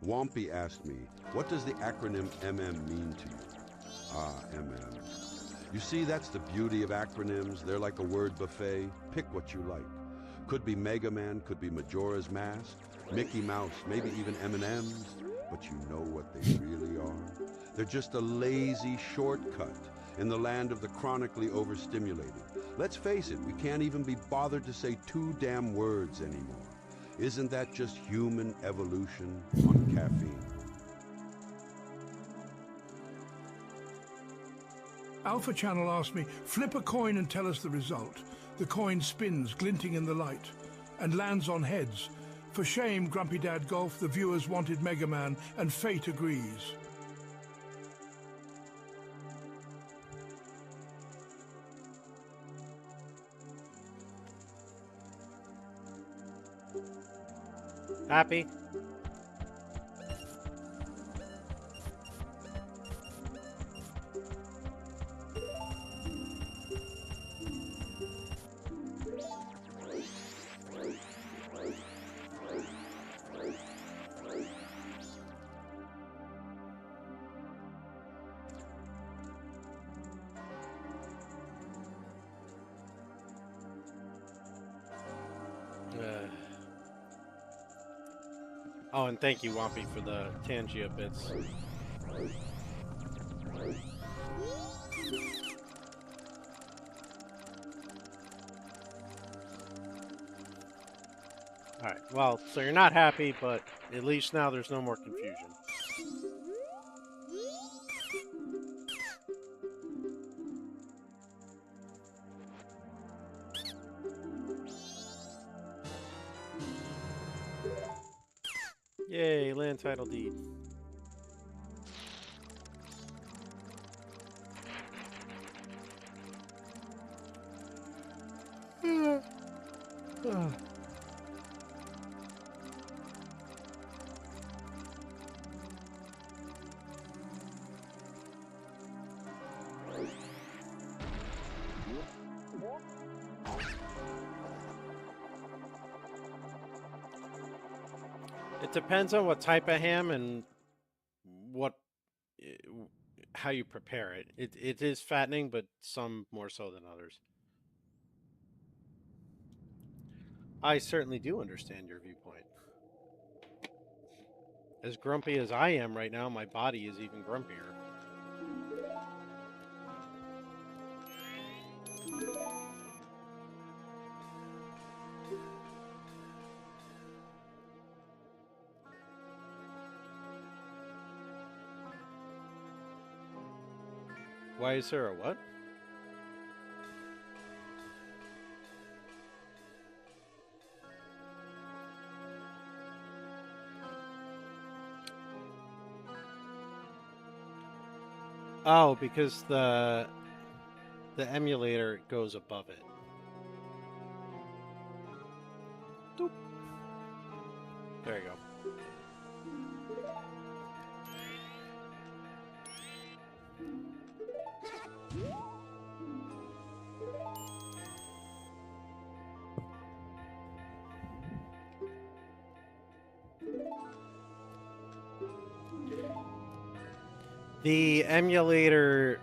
Wampy asked me, what does the acronym MM mean to you? Ah, MM. You see, that's the beauty of acronyms. They're like a word buffet. Pick what you like. Could be Mega Man, could be Majora's Mask, Mickey Mouse, maybe even M&M's. But you know what they really are? They're just a lazy shortcut in the land of the chronically overstimulated. Let's face it, we can't even be bothered to say 2 damn words anymore. Isn't that just human evolution on caffeine? Alpha Channel asked me, flip a coin and tell us the result. The coin spins, glinting in the light, and lands on heads. For shame, Grumpy Dad Golf, the viewers wanted Mega Man, and fate agrees. Happy? Oh, and thank you, Wampy, for the Tangia bits. Alright, well, so you're not happy, but at least now there's no more confusion. Yay, land title deed. It depends on what type of ham and what, how you prepare it. It is fattening, but some more so than others. I certainly do understand your viewpoint. As grumpy as I am right now, my body is even grumpier. Why is there a what? Oh, because the emulator goes above it. Doop. There you go. The emulator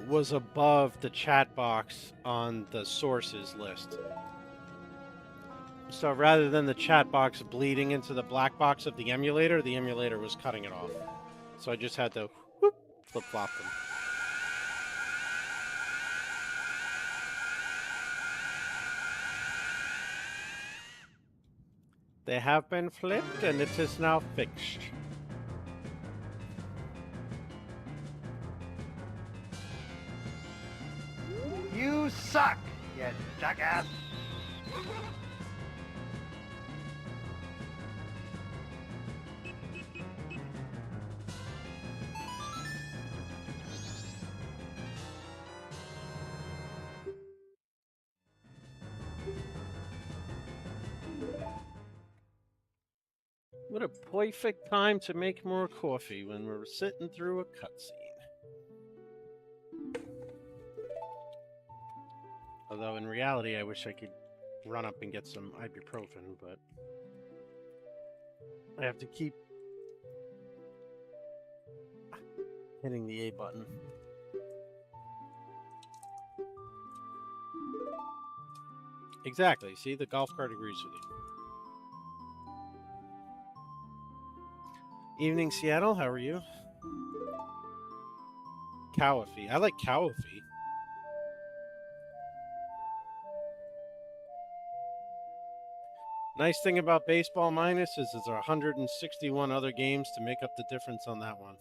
was above the chat box on the sources list. So rather than the chat box bleeding into the black box of the emulator was cutting it off. So I just had to whoop, flip-flop them. They have been flipped and it is now fixed. You suck, you jackass. What a perfect time to make more coffee when we're sitting through a cutscene. Although in reality, I wish I could run up and get some ibuprofen, but I have to keep hitting the A button. Exactly. See, the golf cart agrees with you. Evening, Seattle. How are you? Cowafee. I like Cowafee. Nice thing about Baseball Minus is there are 161 other games to make up the difference on that one.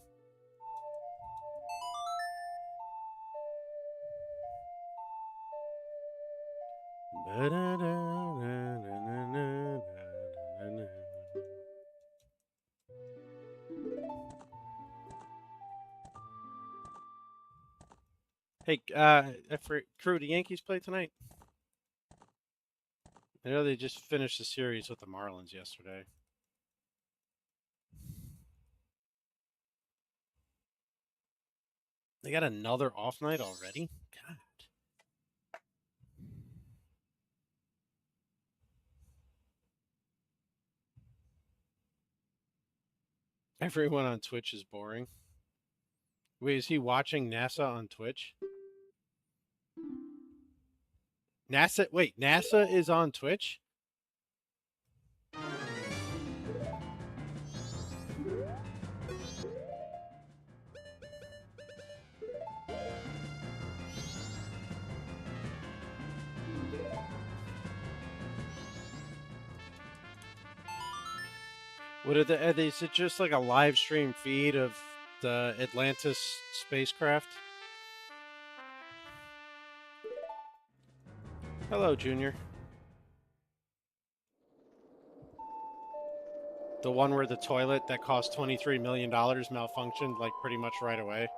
Hey, Crew, the Yankees play tonight? I know they just finished the series with the Marlins yesterday. They got another off night already? God. Everyone on Twitch is boring. Wait, is he watching NASA on Twitch? NASA is on Twitch? What are the? Is it just like a live stream feed of the Atlantis spacecraft? Hello, Junior. The one where the toilet that cost $23 million malfunctioned like pretty much right away.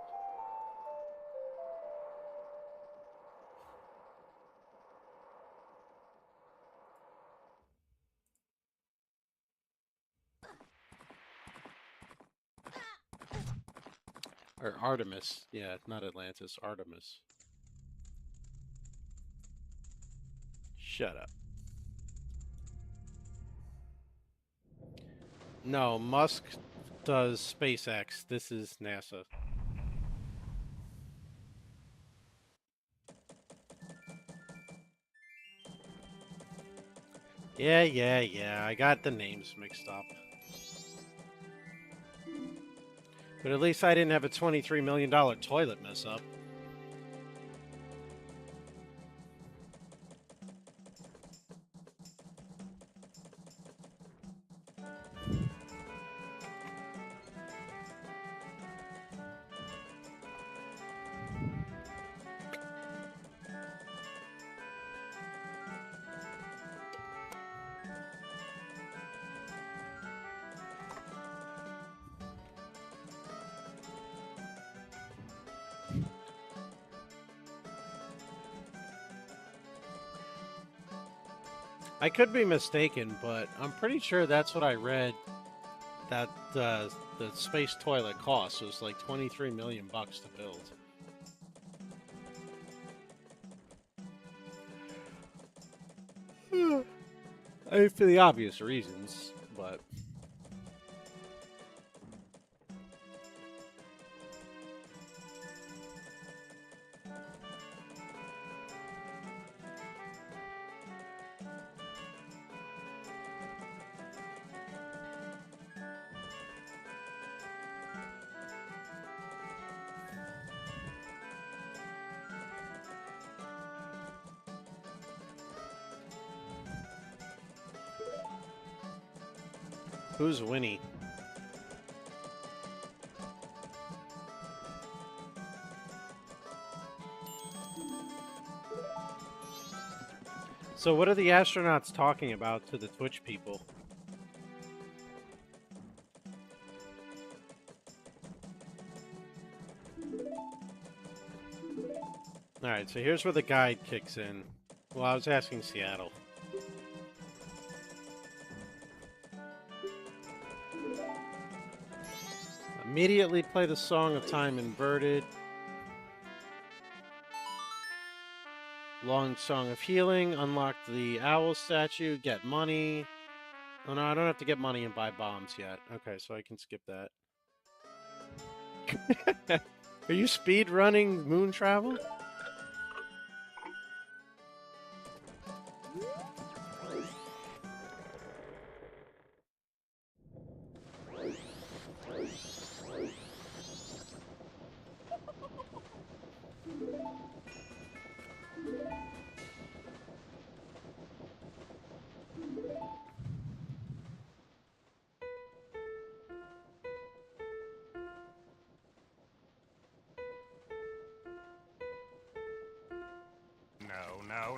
Or Artemis. Yeah, not Atlantis. Artemis. Shut up. No, Musk does SpaceX. This is NASA. Yeah. I got the names mixed up. But at least I didn't have a $23 million toilet mess up. I could be mistaken, but I'm pretty sure that's what I read that the space toilet cost was like 23 million bucks to build. I mean, for the obvious reasons, but who's Winnie? So what are the astronauts talking about to the Twitch people? Alright, so here's where the guide kicks in. Well, I was asking Seattle. Immediately play the Song of Time inverted. Long Song of Healing. Unlock the owl statue. Get money. Oh no, I don't have to get money and buy bombs yet. Okay, so I can skip that. Are you speed running moon travel?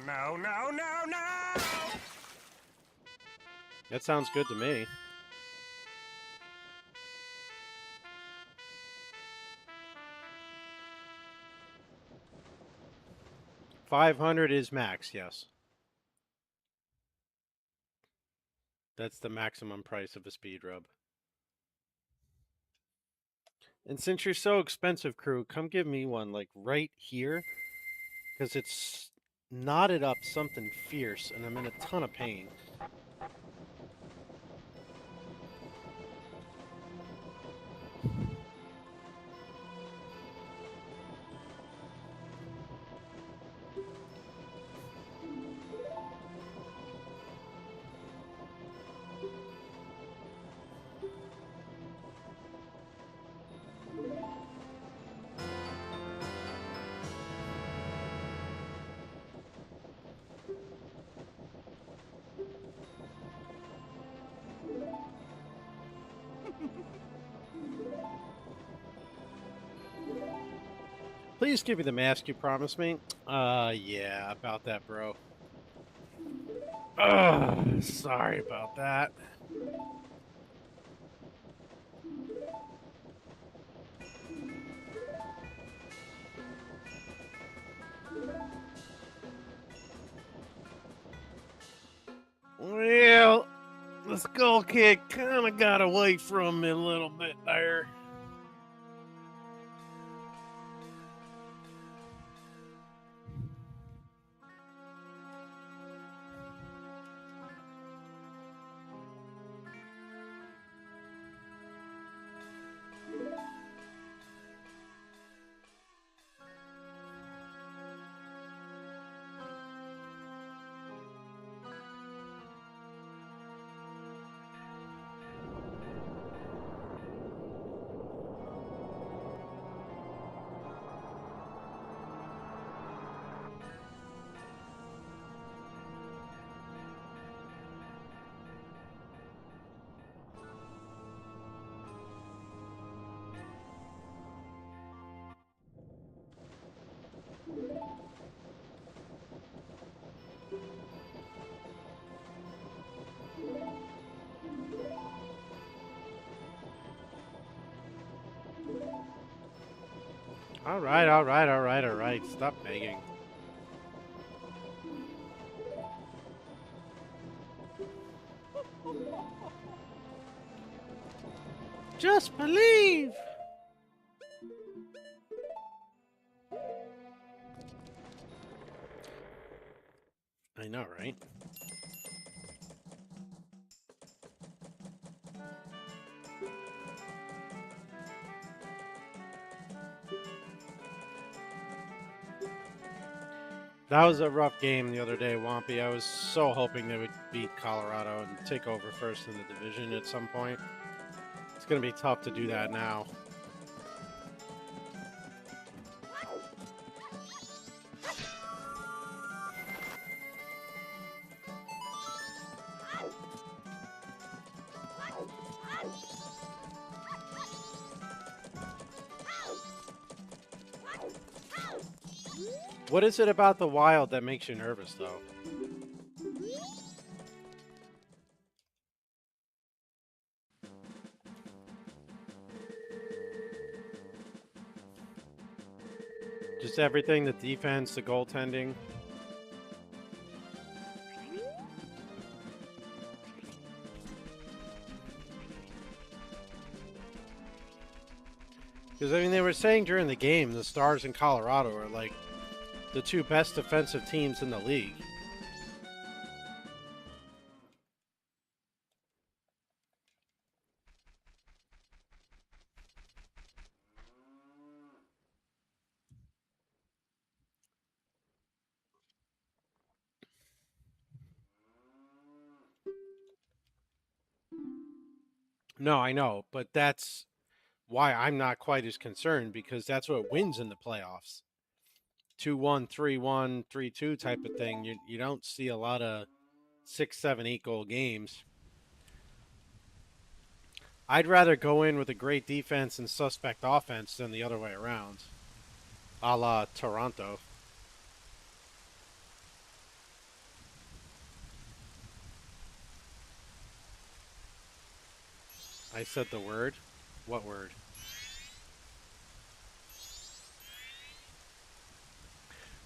No. That sounds good to me. $500 is max, yes. That's the maximum price of a speed rub. And since you're so expensive, crew, come give me one, like, right here. Because it's knotted up something fierce, and I'm in a ton of pain. Please give me the mask you promised me. Yeah, about that, bro. Sorry about that. Well, the skull kick kind of got away from me a little bit there. All right. Stop begging. Just believe. I know, right? That was a rough game the other day, Wampy. I was so hoping they would beat Colorado and take over first in the division at some point. It's going to be tough to do that now. What is it about the Wild that makes you nervous, though? Just everything, the defense, the goaltending. Because, I mean, they were saying during the game, the Stars and Colorado are like the two best defensive teams in the league. No, I know, but that's why I'm not quite as concerned, because that's what wins in the playoffs. 2-1, 3-1, 3-2 type of thing. You don't see a lot of 6, 7, 8 goal games. I'd rather go in with a great defense and suspect offense than the other way around, a la Toronto. I said the word? What word?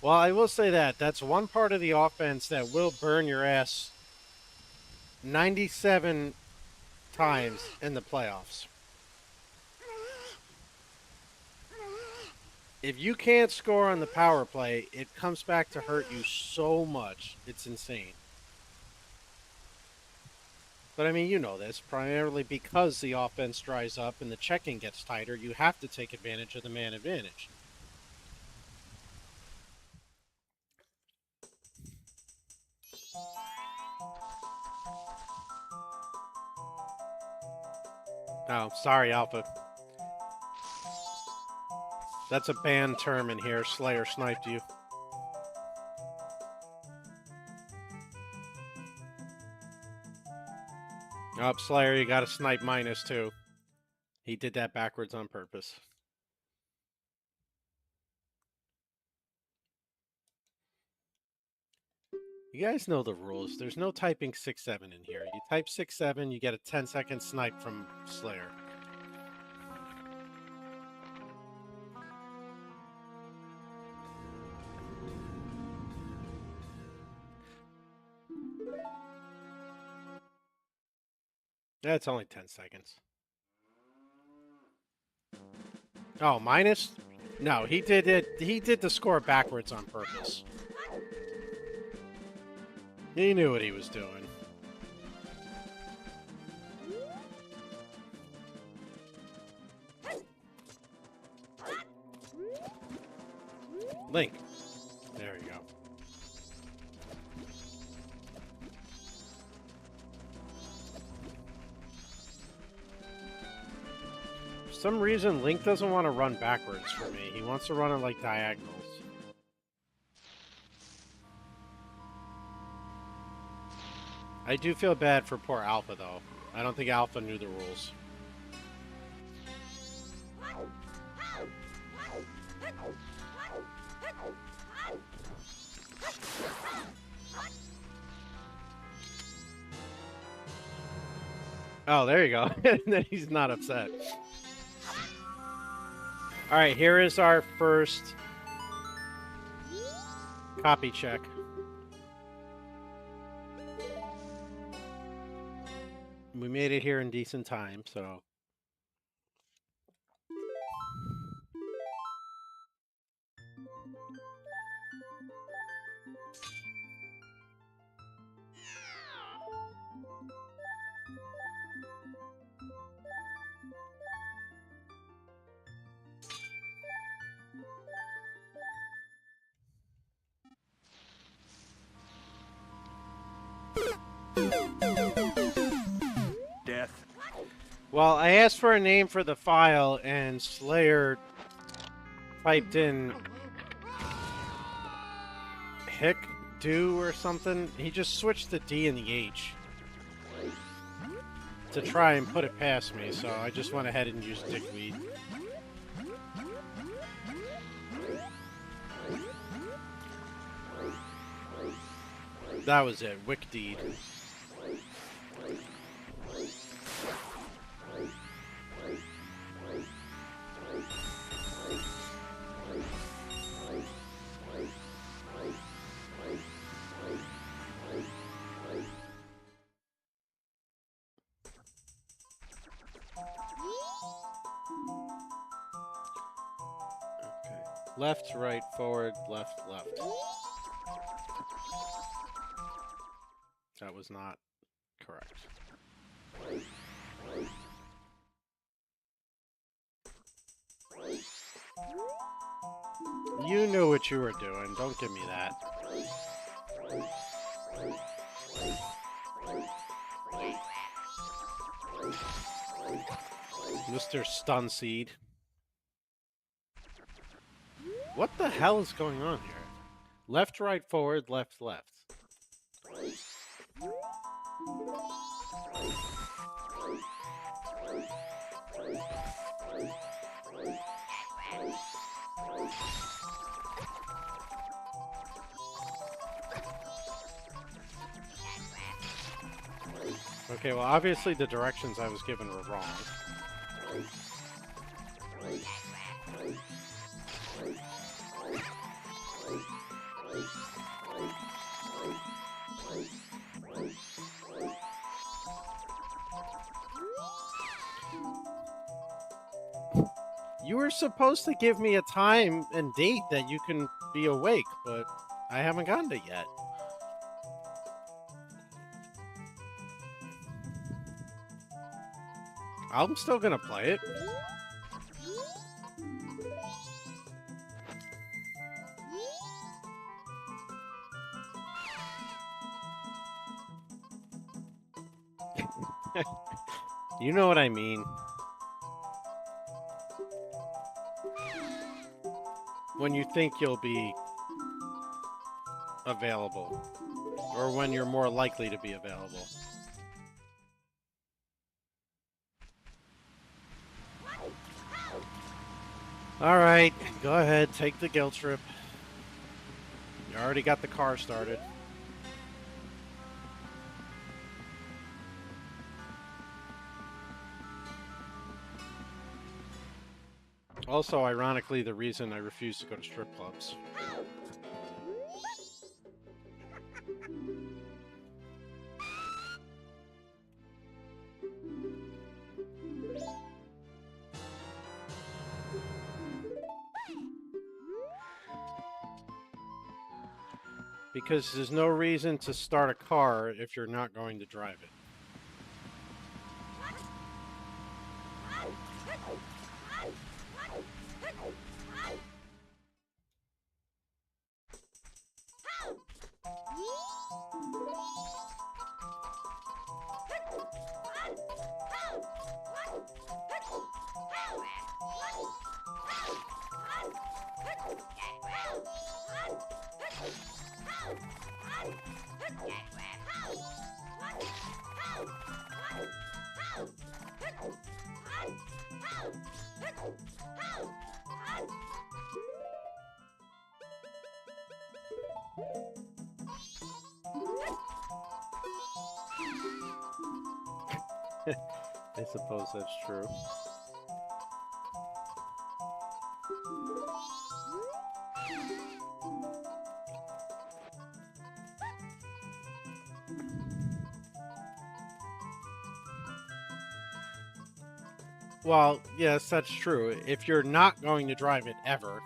Well, I will say that. That's one part of the offense that will burn your ass 97 times in the playoffs. If you can't score on the power play, it comes back to hurt you so much. It's insane. But, I mean, you know this. Primarily because the offense dries up and the checking gets tighter, you have to take advantage of the man advantage. Oh, sorry, Alpha. That's a banned term in here. Slayer sniped you. Oh, Slayer, you got a snipe minus too. He did that backwards on purpose. You guys know the rules. There's no typing 6-7 in here. You type 6-7, you get a 10-second snipe from Slayer. That's only 10 seconds. Oh, minus? No, he did it. He did the score backwards on purpose. He knew what he was doing. Link. There you go. For some reason, Link doesn't want to run backwards for me. He wants to run it like diagonals. I do feel bad for poor Alpha, though. I don't think Alpha knew the rules. Oh, there you go. And then he's not upset. All right, here is our first copy check. We made it here in decent time, so... Death. Well, I asked for a name for the file, and Slayer typed in Hick Do or something. He just switched the D and the H to try and put it past me, so I just went ahead and used Dickweed. That was it, Wick Deed. Left, right, forward, left, left. That was not correct. You knew what you were doing. Don't give me that. Mr. Stunseed. What the hell is going on here? Left, right, forward, left, left. Okay, well, obviously the directions I was given were wrong. You were supposed to give me a time and date that you can be awake, but I haven't gotten it yet. I'm still gonna play it. You know what I mean. When you think you'll be available, or when you're more likely to be available. Alright, go ahead, take the guilt trip. You already got the car started. Also, ironically, the reason I refuse to go to strip clubs. Because there's no reason to start a car if you're not going to drive it. I suppose that's true. Well, yes, that's true. If you're not going to drive it ever,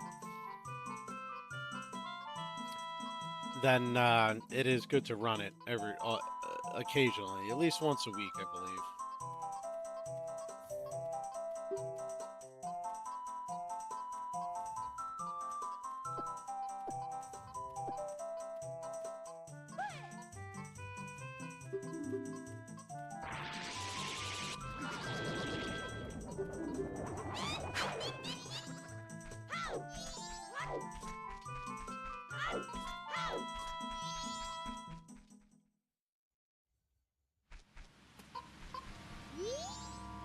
then it is good to run it occasionally, at least once a week, I believe.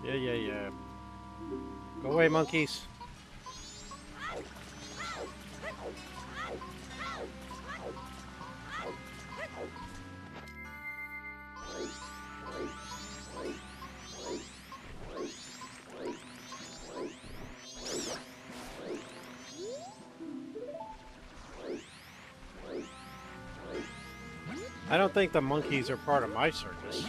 Yeah. Go away, monkeys. I don't think the monkeys are part of my circus.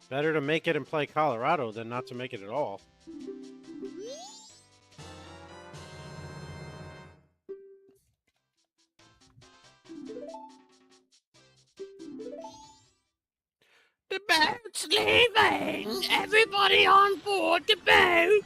Better to make it and play Colorado than not to make it at all. The boat's leaving! Everybody on board the boat!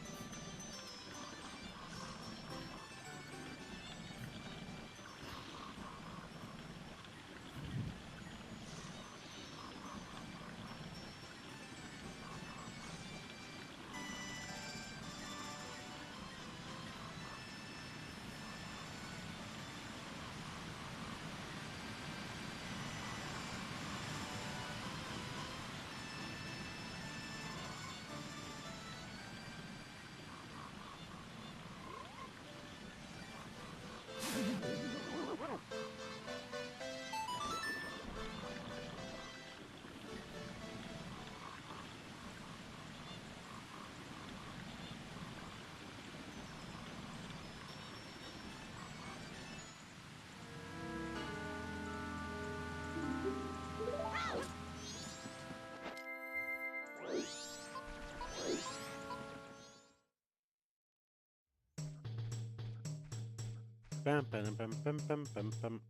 Bum, bum, bum, bum, bum, bum, bum.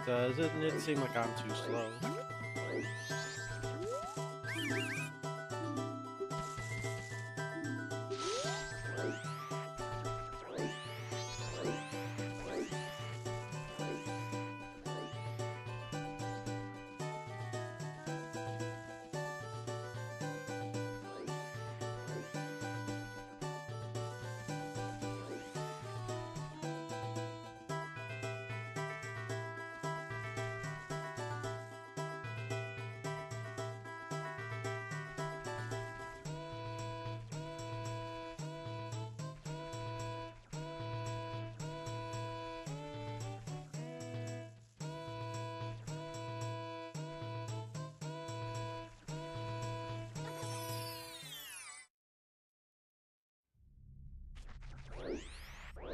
Doesn't it seem like I'm too slow?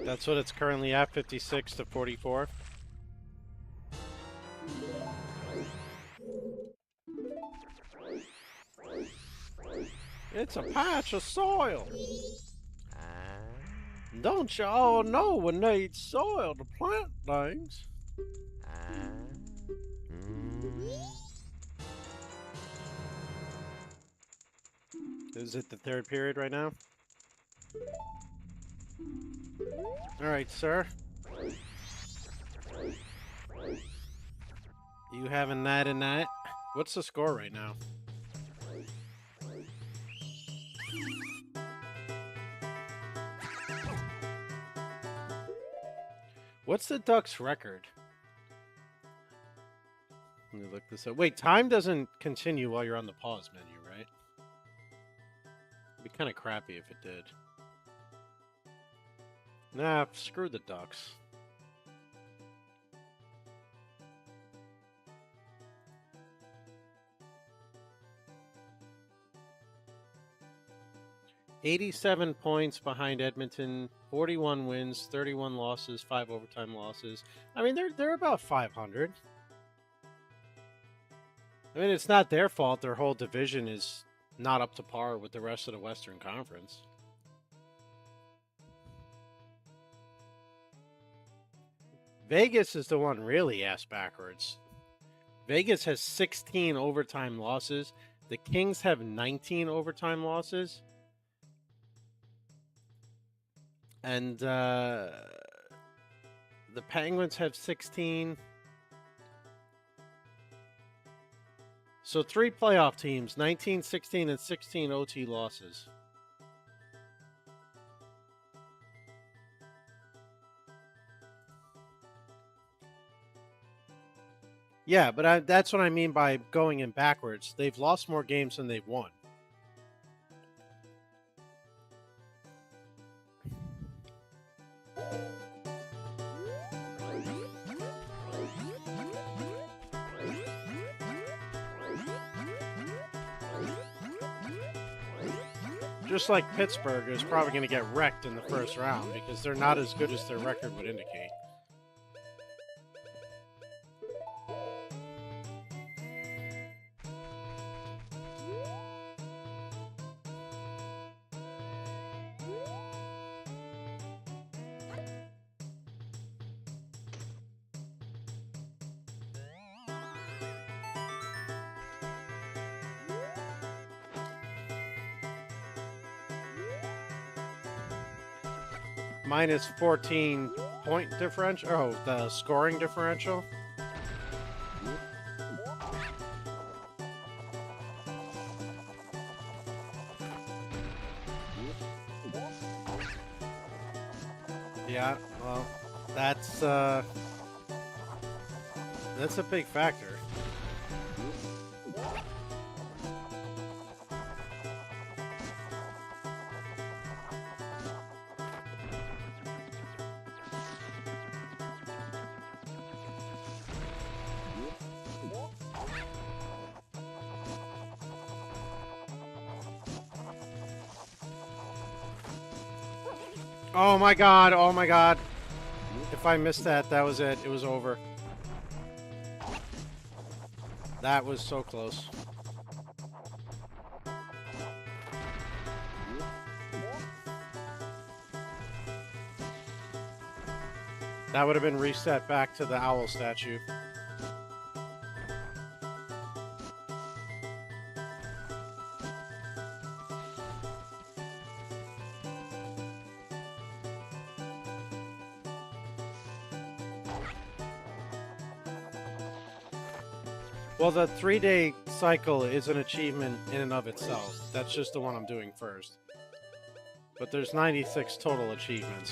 That's what it's currently at, 56 to 44. It's a patch of soil. Don't you all know we need soil to plant things? Is it the third period right now? All right, sir. You having that and that? What's the score right now? What's the Ducks' record? Let me look this up. Wait, time doesn't continue while you're on the pause menu, right? It'd be kind of crappy if it did. Nah, screw the Ducks. $87 points behind Edmonton, 41 wins, 31 losses, 5 overtime losses. I mean, they're about 500. I mean, it's not their fault. Their whole division is not up to par with the rest of the Western Conference. Vegas is the one really ass backwards. Vegas has 16 overtime losses. The Kings have 19 overtime losses. And the Penguins have 16. So 3 playoff teams, 19, 16, and 16 OT losses. Yeah, but that's what I mean by going in backwards. They've lost more games than they've won. Just like Pittsburgh is probably going to get wrecked in the first round because they're not as good as their record would indicate. Minus 14 point differential. Oh, the scoring differential. Yeah, well, that's a big factor. Oh my god, oh my god. If I missed that, that was it. It was over. That was so close. That would have been reset back to the owl statue. Well, the 3-day cycle is an achievement in and of itself. That's just the one I'm doing first. But there's 96 total achievements.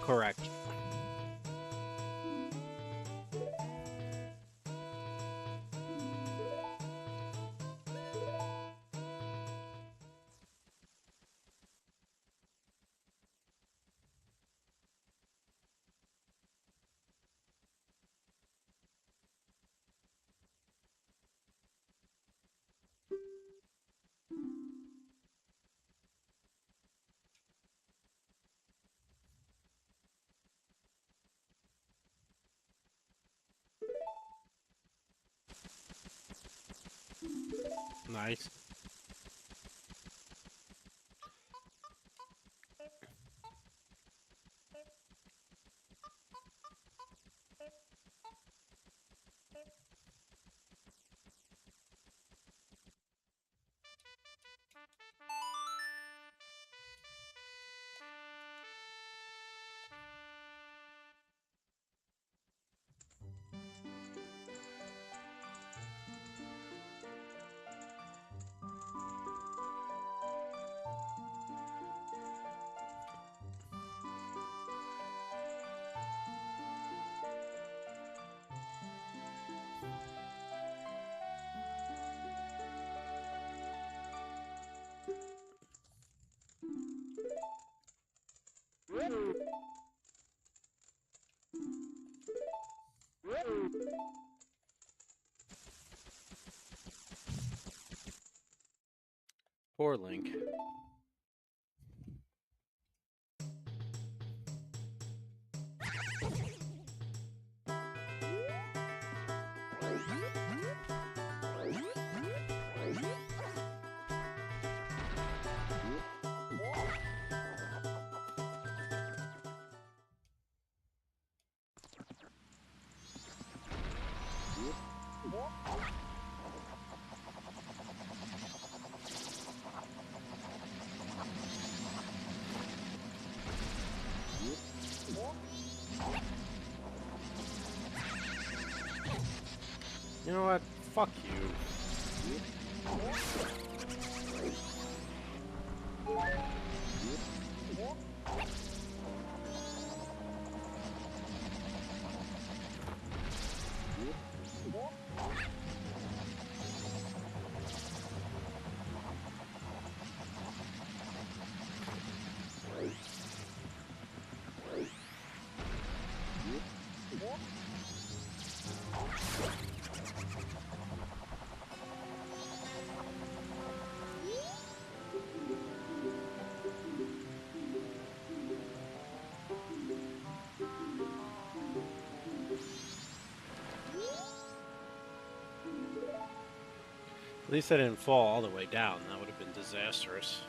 Correct. Nice. Poor Link. You know what? Fuck you. At least I didn't fall all the way down. That would have been disastrous.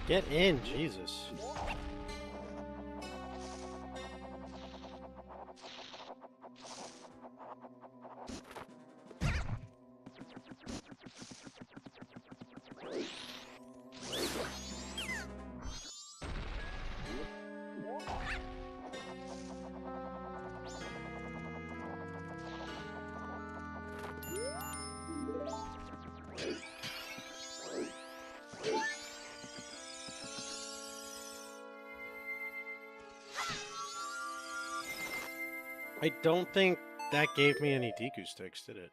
Get in, Jesus. I don't think that gave me any Deku sticks, did it?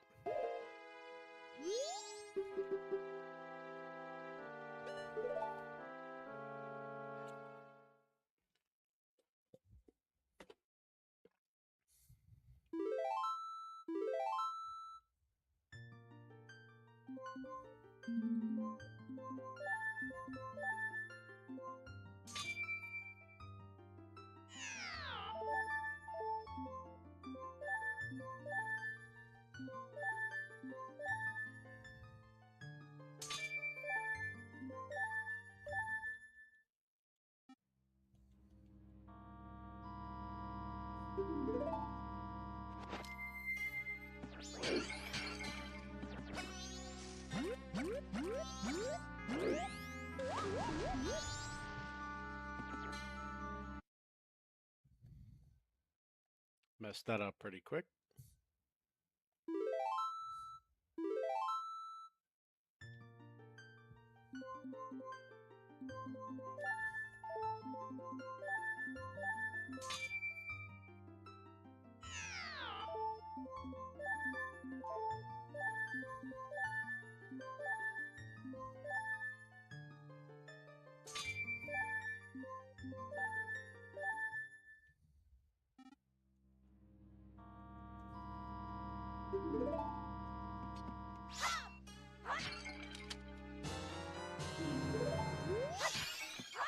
Messed that up pretty quick.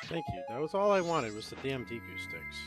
Thank you. That was all I wanted, was the damn Deku sticks.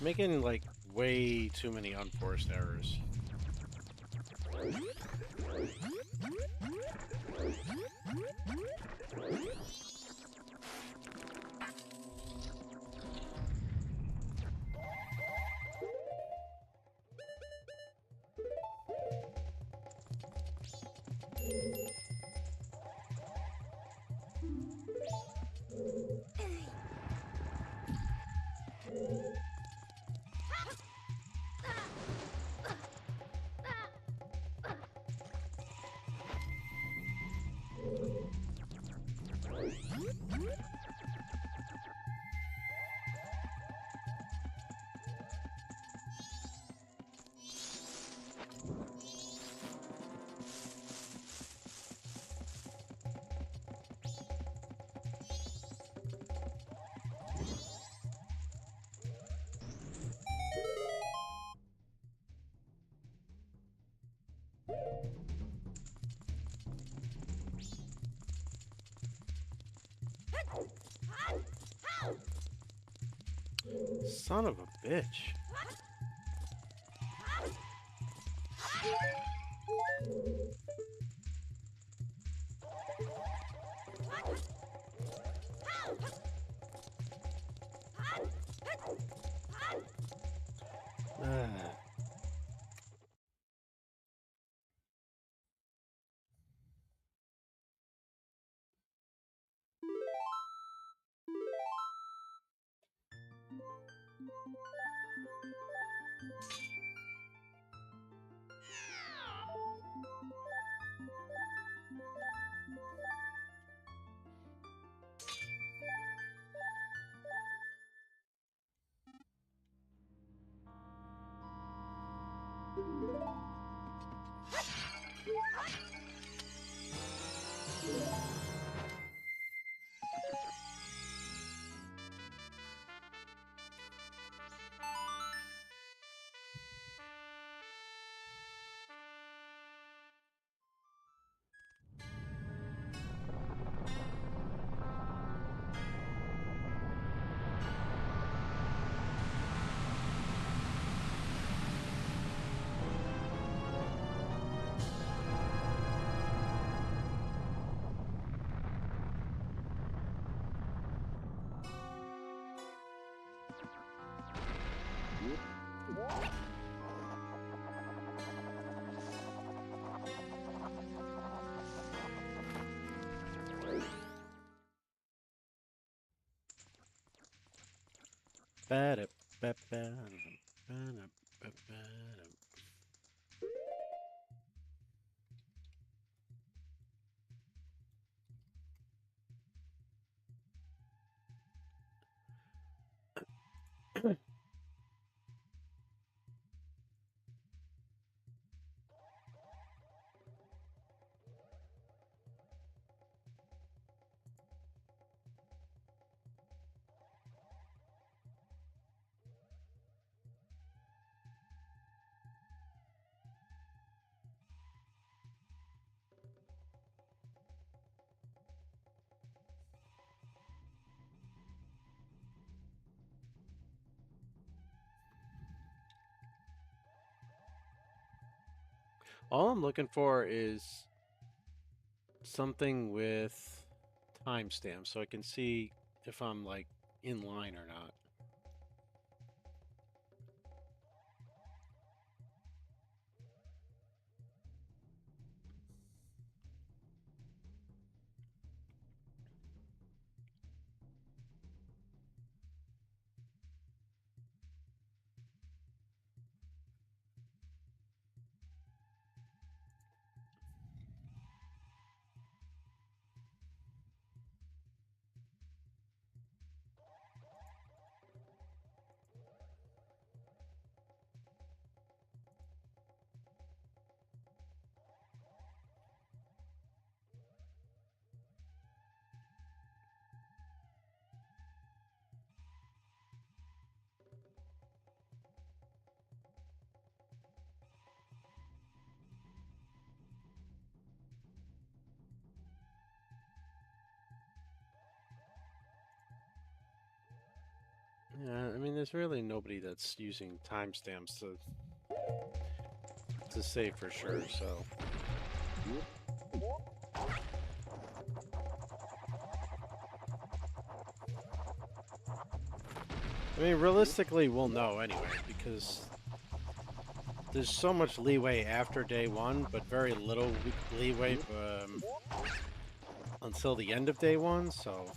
Making, like, way too many unforced errors. Son of a bitch. All I'm looking for is something with timestamps so I can see if I'm like in line or not. Yeah, I mean, there's really nobody that's using timestamps to say for sure, so. I mean, realistically, we'll know anyway, because there's so much leeway after day one, but very little leeway until the end of day one, so.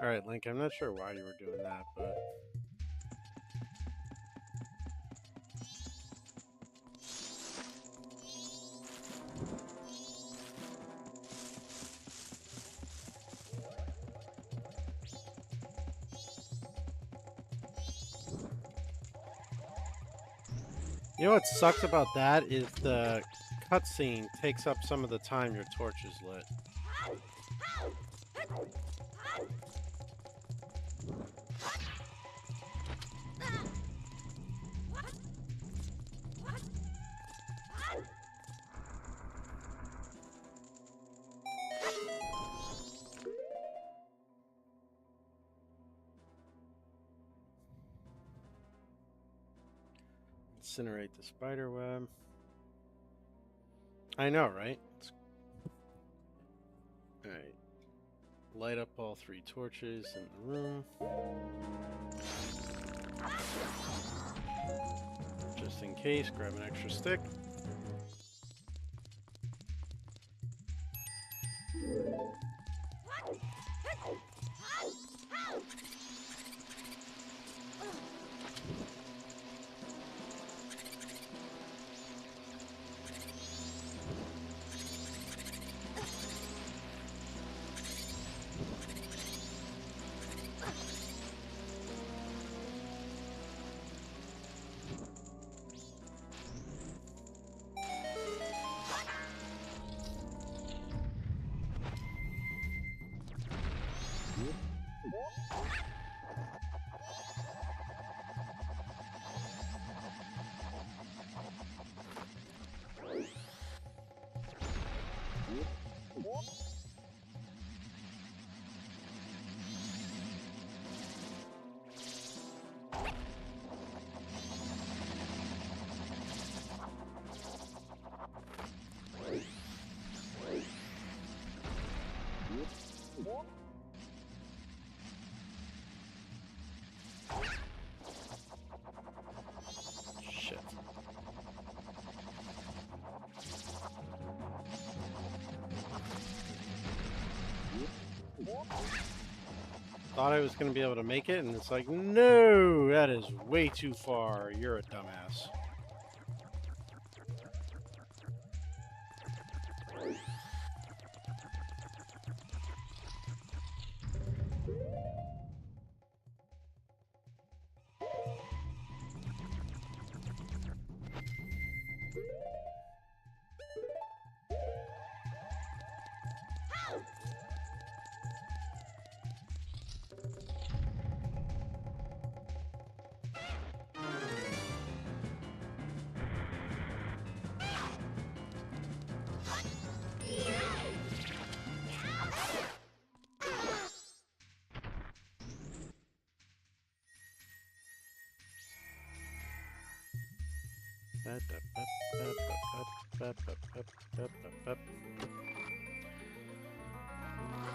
All right, Link, I'm not sure why you were doing that, but... You know what sucks about that is the cutscene takes up some of the time your torch is lit. Incinerate the spider web. I know, right? Alright. Light up all 3 torches in the room. Just in case, grab an extra stick. Shit. Thought I was going to be able to make it, and it's like, no, that is way too far. You're a dumbass.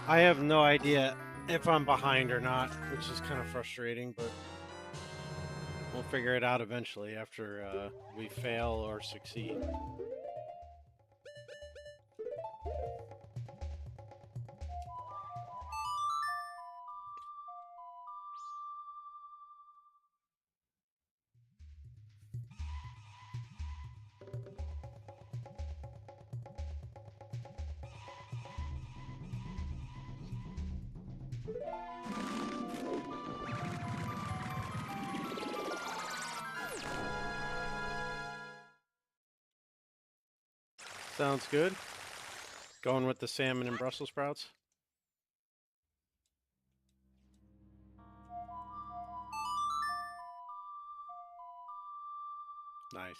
I have no idea if I'm behind or not, which is kind of frustrating, but we'll figure it out eventually after we fail or succeed. Sounds good. Going with the salmon and Brussels sprouts. Nice.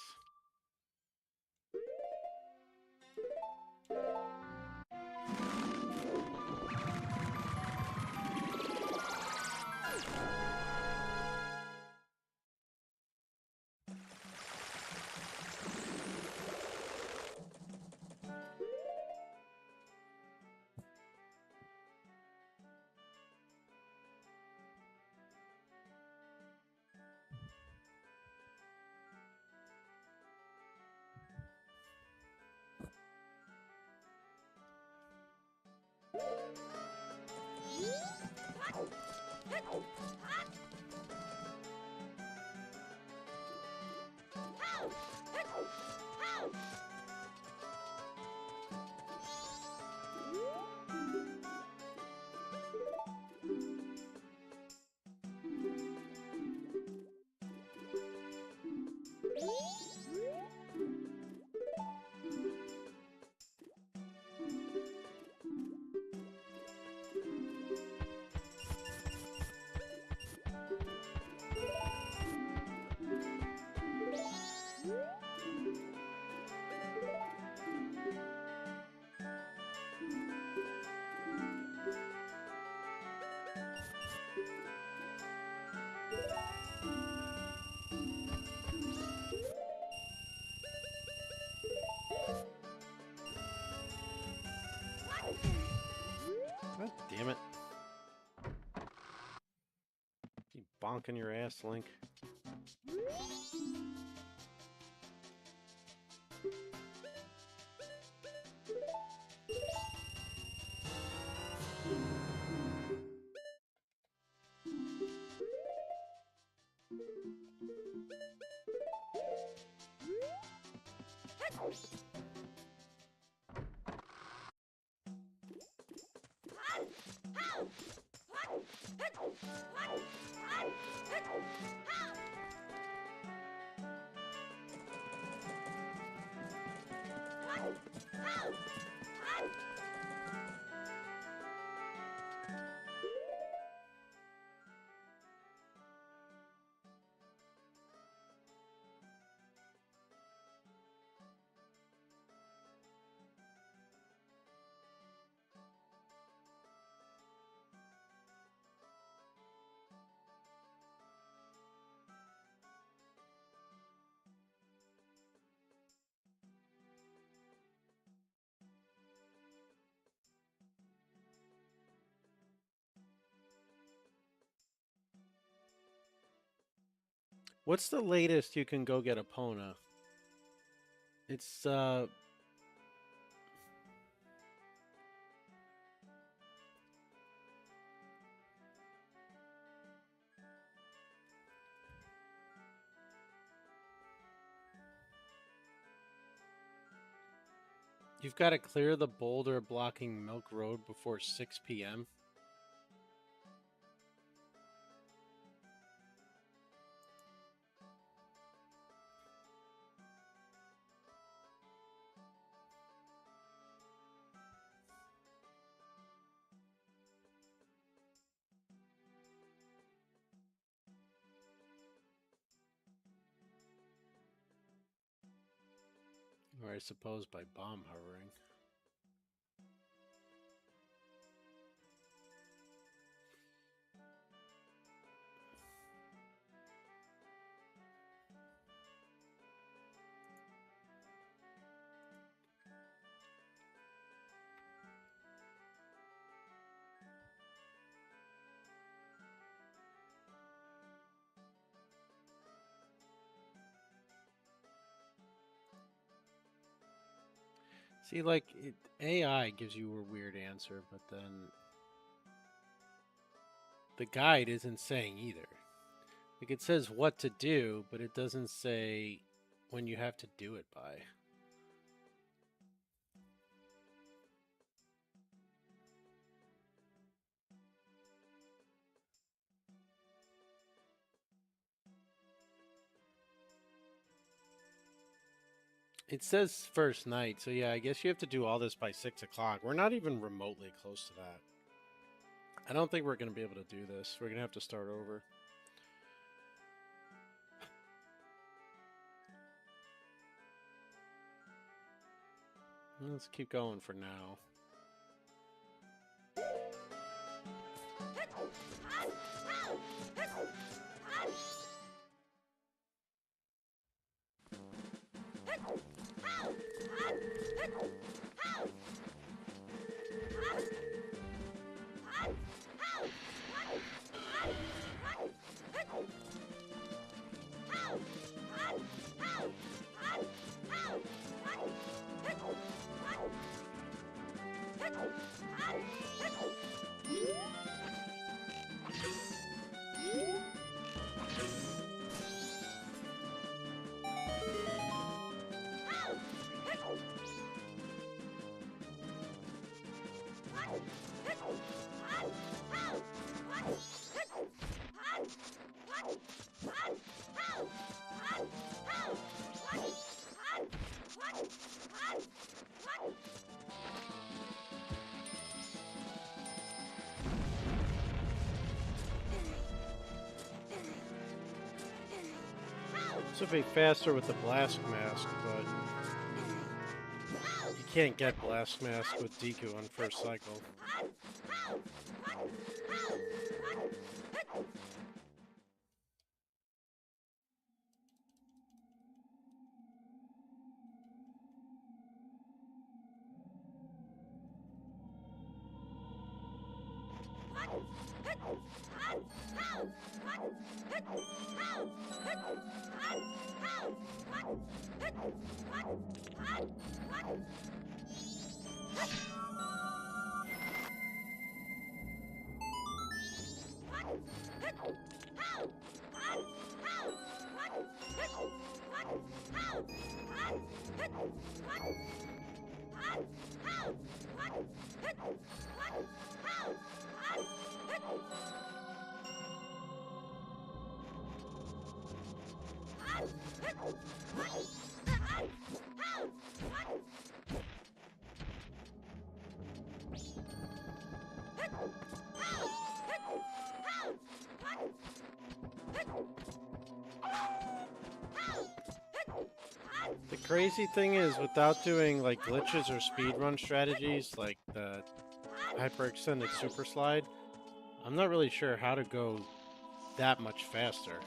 damn it. Keep bonking your ass, Link. What's the latest you can go get Epona? It's you've got to clear the boulder blocking Milk Road before 6 p.m. Or I suppose by bomb hovering. See, like, AI gives you a weird answer, but then the guide isn't saying either. Like, it says what to do, but it doesn't say when you have to do it by. It says first night, so yeah, I guess you have to do all this by 6 o'clock. We're not even remotely close to that. I don't think we're going to be able to do this. We're going to have to start over. Let's keep going for now. This would be faster with the Blast Mask, but you can't get Blast Mask with Deku on first cycle. The crazy thing is, without doing like glitches or speedrun strategies like the hyperextended super slide, I'm not really sure how to go that much faster.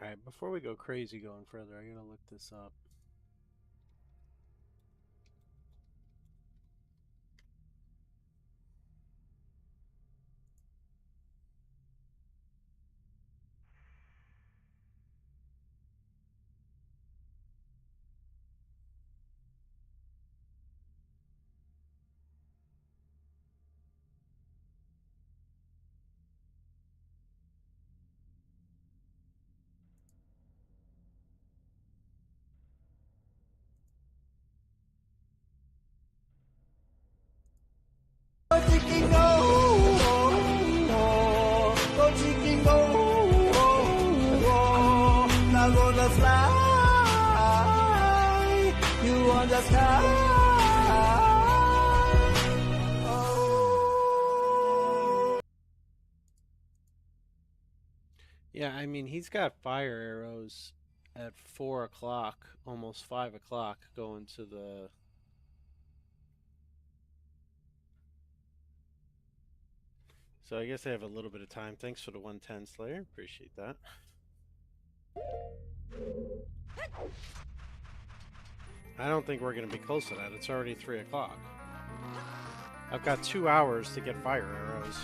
Alright, before we go crazy going further, I gotta look this up. Yeah, I mean, he's got fire arrows at 4 o'clock, almost 5 o'clock, going to the... So I guess I have a little bit of time. Thanks for the 110, Slayer. Appreciate that. I don't think we're going to be close to that. It's already 3 o'clock. I've got 2 hours to get fire arrows.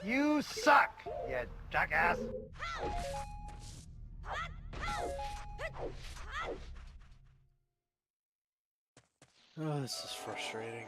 You suck, you jackass. Oh, this is frustrating.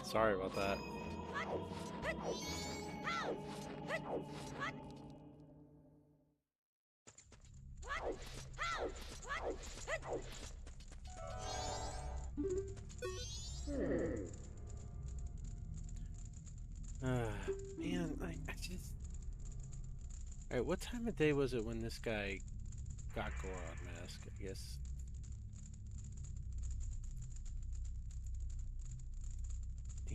Sorry about that. Man, I just... Alright, what time of day was it when this guy got Goron Mask, I guess?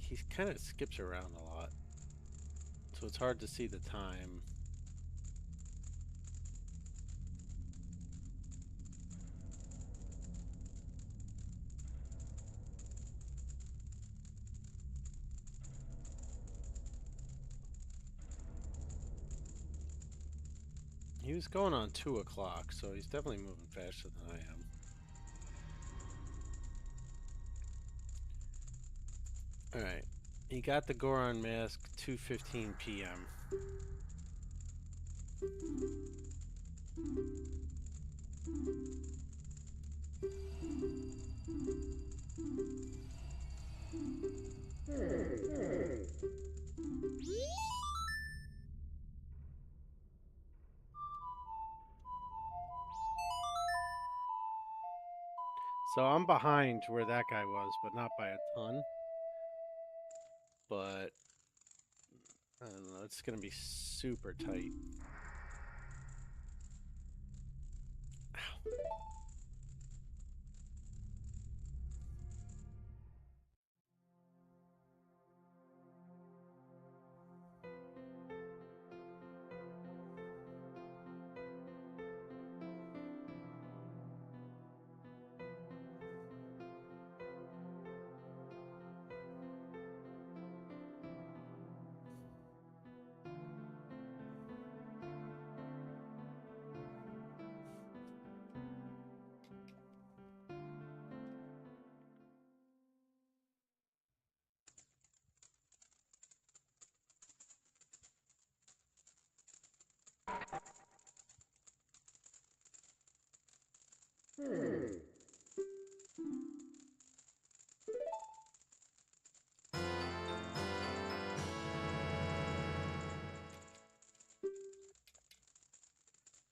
He kind of skips around a lot, so it's hard to see the time. He was going on 2 o'clock, so he's definitely moving faster than I am. Alright, he got the Goron Mask 2:15 p.m. So I'm behind where that guy was, but not by a ton. But I don't know, it's gonna be super tight. Ow.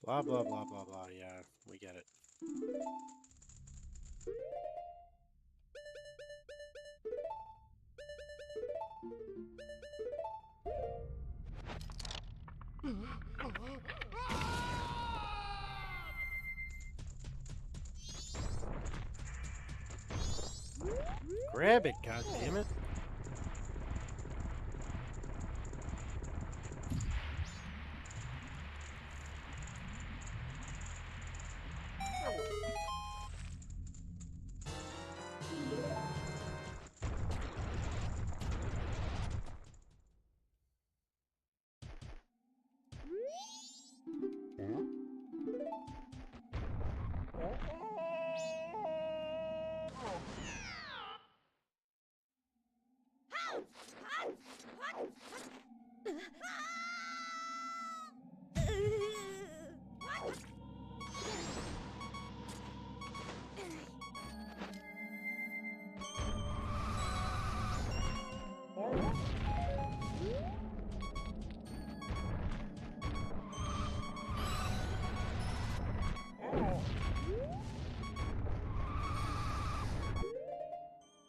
Blah, blah, blah, blah, blah. Yeah, we get it. Grab it, god damn it.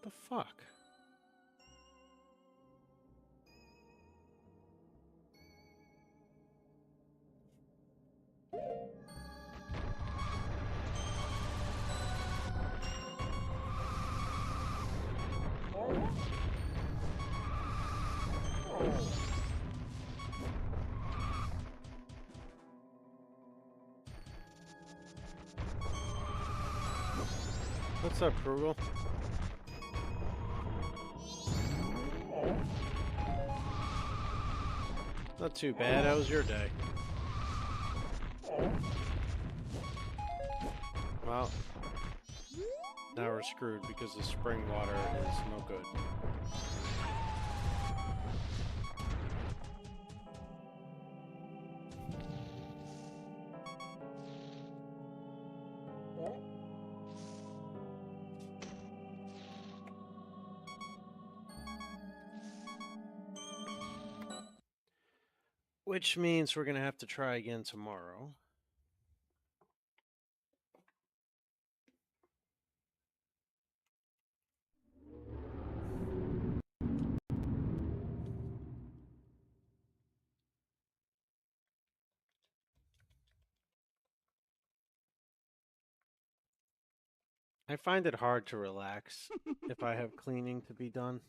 The fuck? What's up, Krugel? Not too bad. How was your day? Well, now we're screwed because the spring water is no good. Which means we're going to have to try again tomorrow. I find it hard to relax if I have cleaning to be done.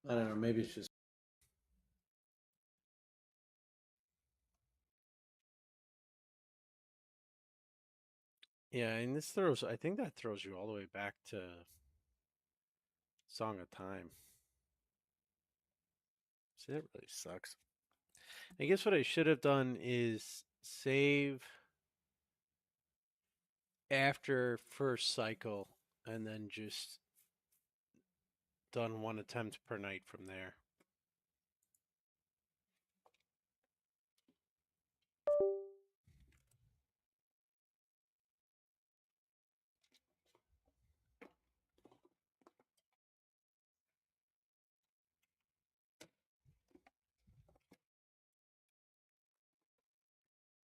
I don't know, maybe it's just... Yeah, and this throws, I think that throws you all the way back to Song of Time. See, that really sucks. I guess what I should have done is save after first cycle and then just done one attempt per night from there.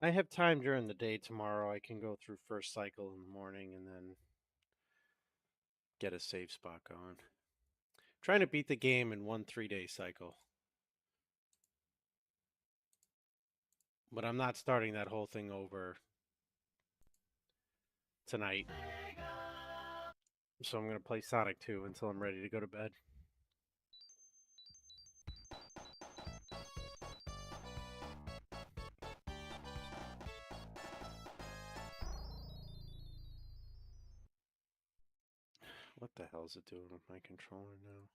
I have time during the day tomorrow. I can go through first cycle in the morning and then get a save spot going. Trying to beat the game in 1 3-day cycle. But I'm not starting that whole thing over tonight. So I'm going to play Sonic 2 until I'm ready to go to bed. What the hell is it doing with my controller now?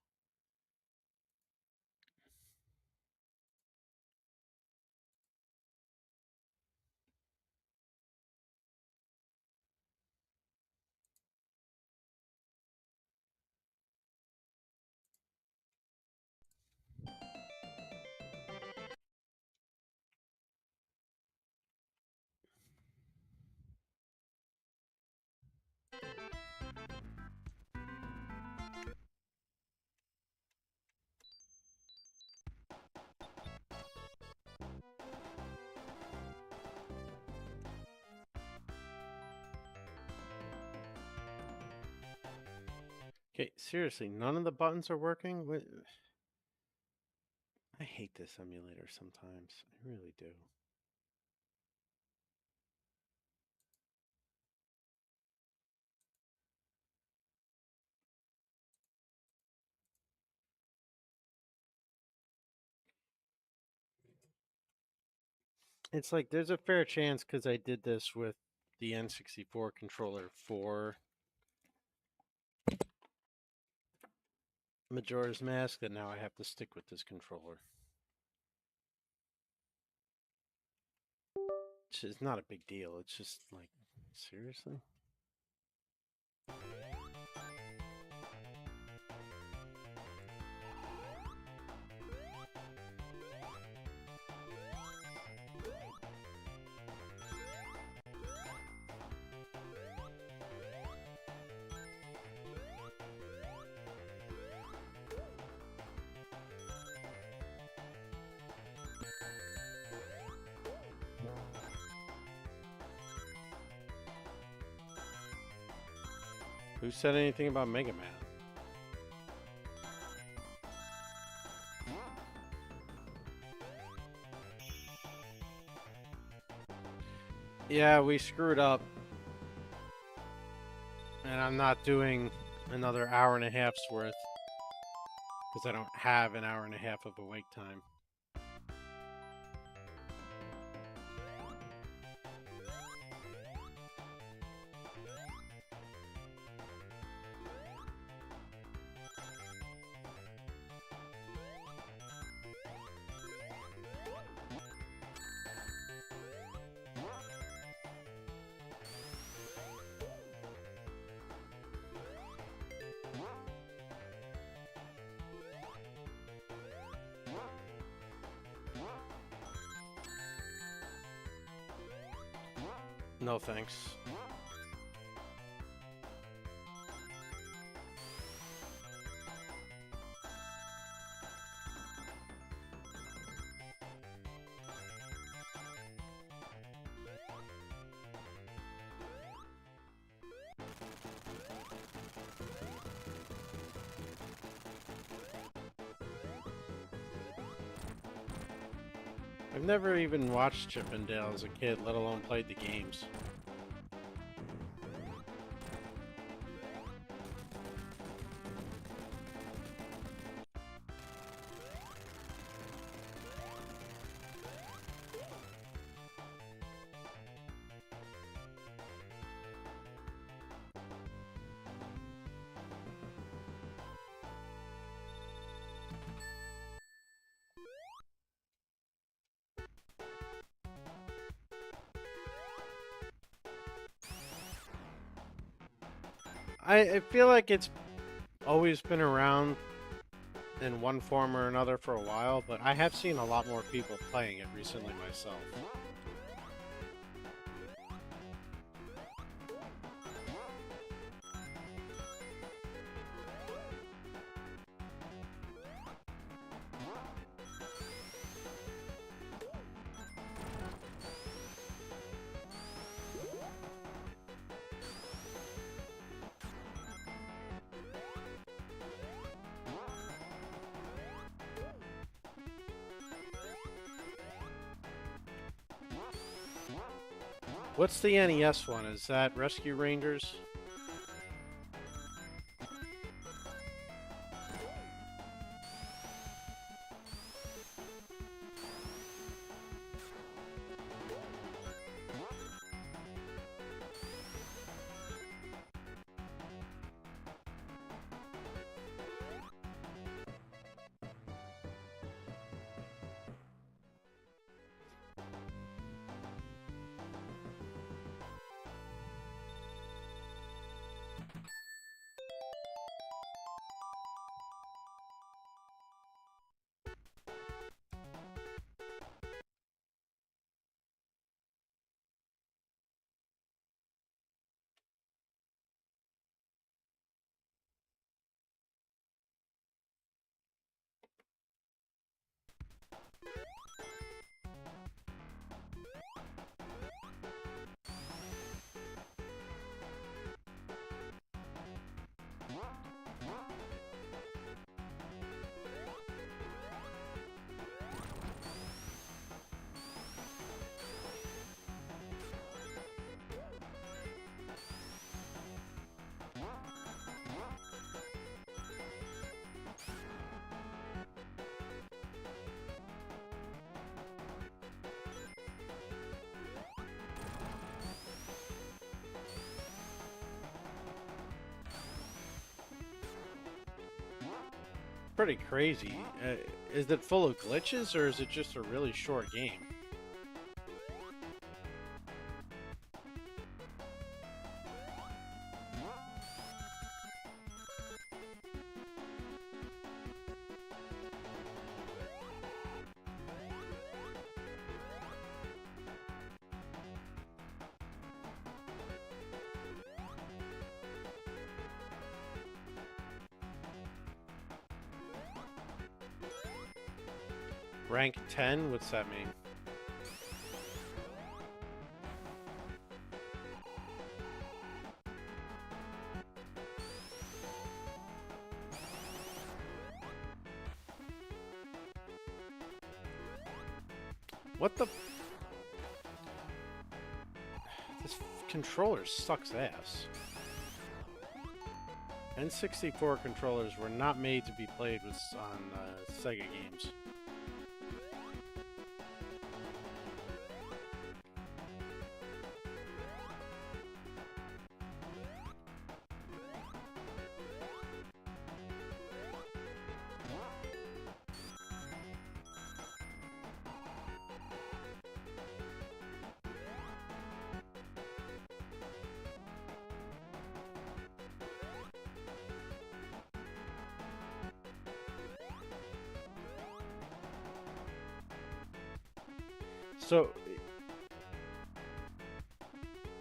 Okay, seriously, none of the buttons are working? I hate this emulator sometimes. I really do. It's like there's a fair chance because I did this with the N64 controller for Majora's Mask that now I have to stick with this controller. It's not a big deal. It's just like, seriously? Who said anything about Mega Man? Yeah, we screwed up. And I'm not doing another hour and a half's worth. Because I don't have an hour and a half of awake time. No thanks. I've never even watched Chip and Dale as a kid, let alone played the games. I feel like it's always been around in one form or another for a while, but I have seen a lot more people playing it recently myself. What's the NES one? Is that Rescue Rangers? pretty crazy. Is it full of glitches or is it just a really short game? Rank 10? What's that mean? What the? This controller sucks ass. N64 controllers were not made to be played with on Sega games. So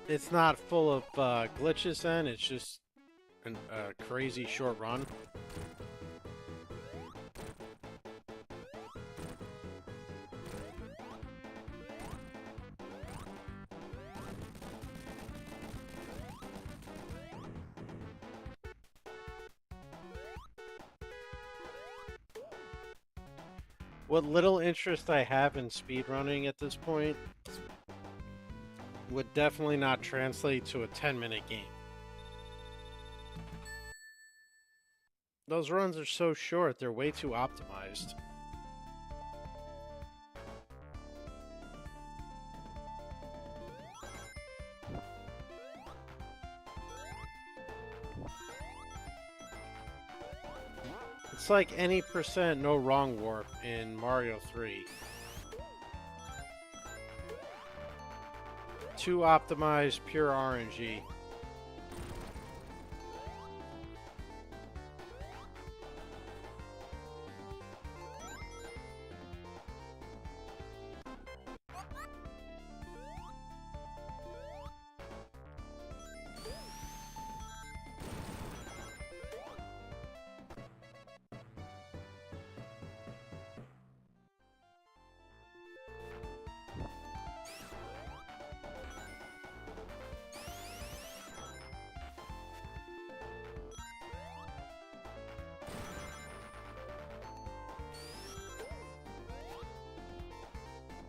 it's not full of glitches then, it's just a crazy short run. What little interest I have in speedrunning at this point would definitely not translate to a 10-minute game. Those runs are so short, they're way too optimized. It's like any percent no wrong warp in Mario 3. Too optimized, pure RNG.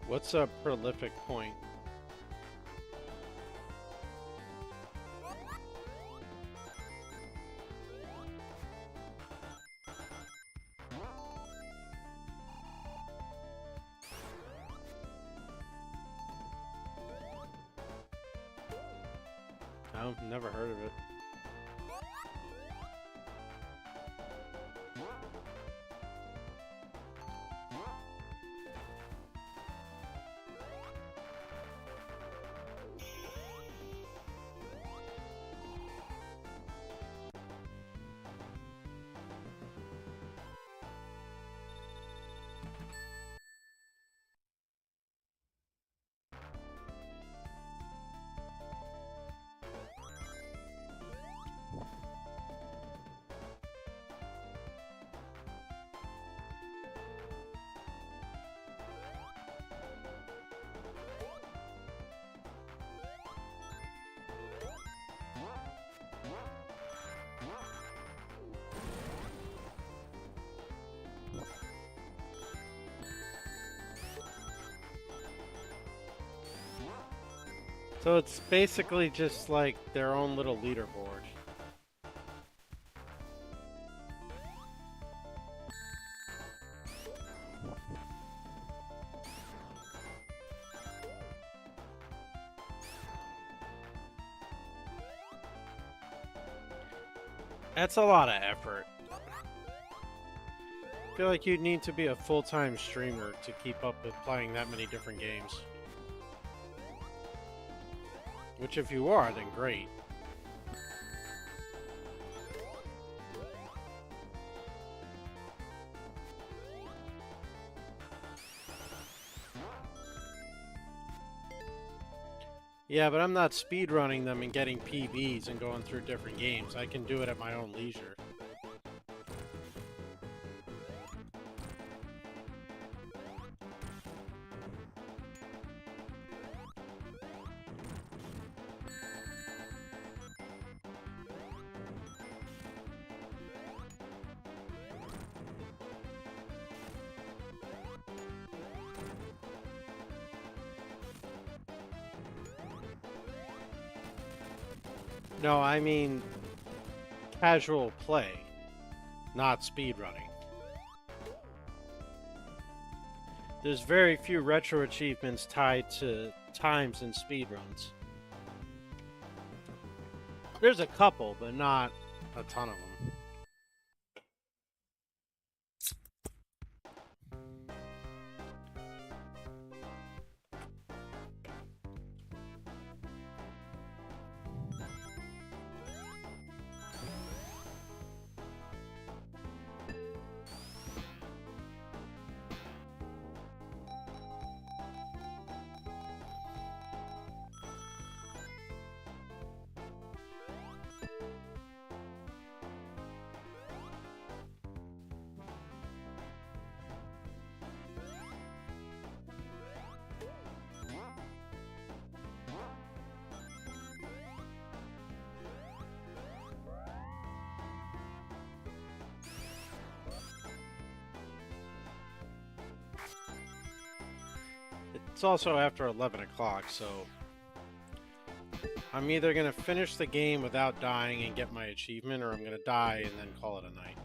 What's a prolific point? I've never heard of it. So it's basically just like their own little leaderboard. That's a lot of effort. feel like you'd need to be a full-time streamer to keep up with playing that many different games. Which if you are, then great. Yeah, but I'm not speedrunning them and getting PBs and going through different games. I can do it at my own leisure. No, I mean casual play, not speedrunning. There's very few retro achievements tied to times in speedruns. There's a couple, but not a ton of them. It's also after 11 o'clock, so I'm either going to finish the game without dying and get my achievement, or I'm going to die and then call it a night.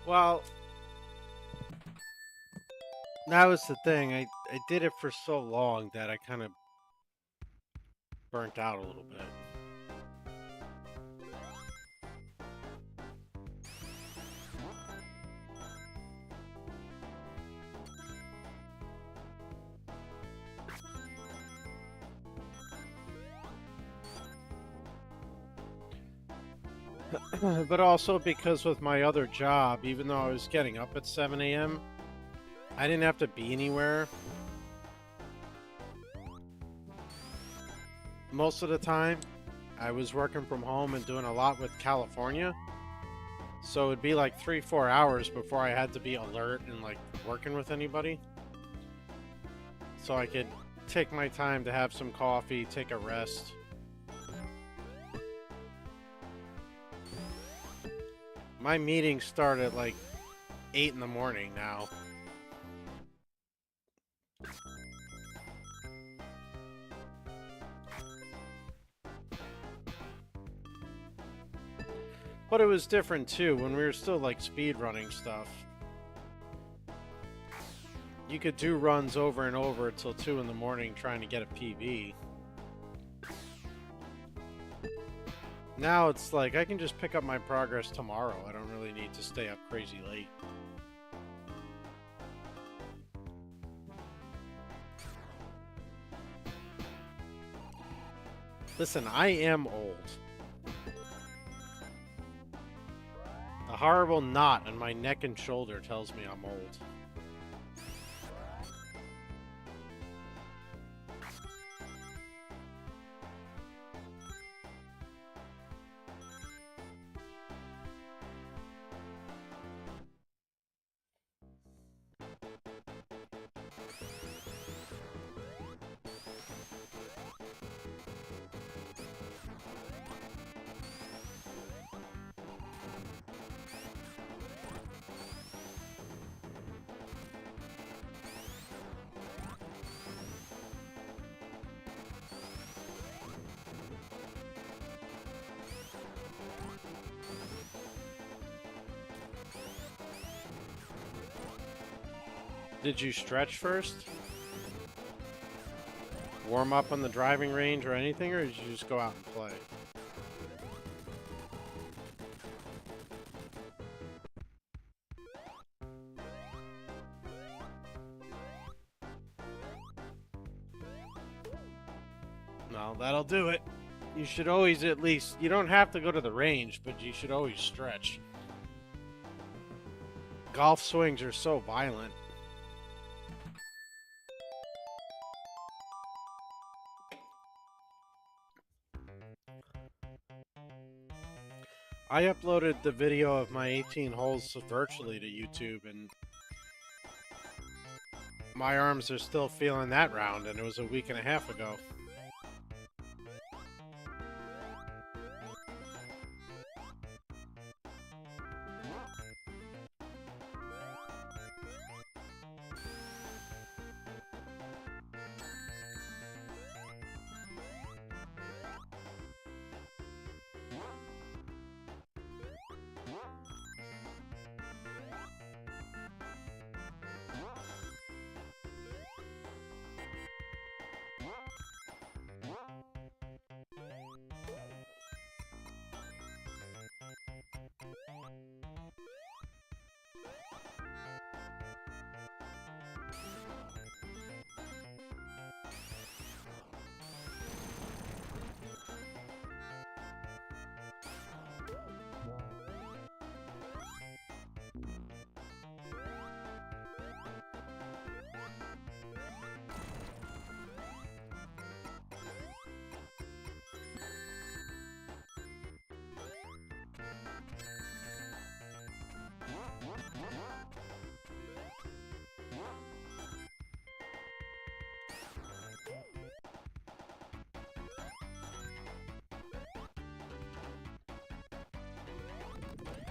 Well, that was the thing. I did it for so long that I kind of burnt out a little bit. But also because with my other job, even though I was getting up at 7 a.m., I didn't have to be anywhere. Most of the time, I was working from home and doing a lot with California. So it'd be like 3-4 hours before I had to be alert and like working with anybody. So I could take my time to have some coffee, take a rest. My meetings start at like 8 in the morning now. But it was different too when we were still like speedrunning stuff. You could do runs over and over till 2 in the morning trying to get a PB. Now it's like, I can just pick up my progress tomorrow. I don't really need to stay up crazy late. Listen, I am old. horrible knot on my neck and shoulder tells me I'm old. Did you stretch first? Warm up on the driving range or anything, or did you just go out and play? No, that'll do it. You should always at least, you don't have to go to the range, but you should always stretch. Golf swings are so violent. I uploaded the video of my 18 holes virtually to YouTube, and my arms are still feeling that round, and it was a week and a half ago.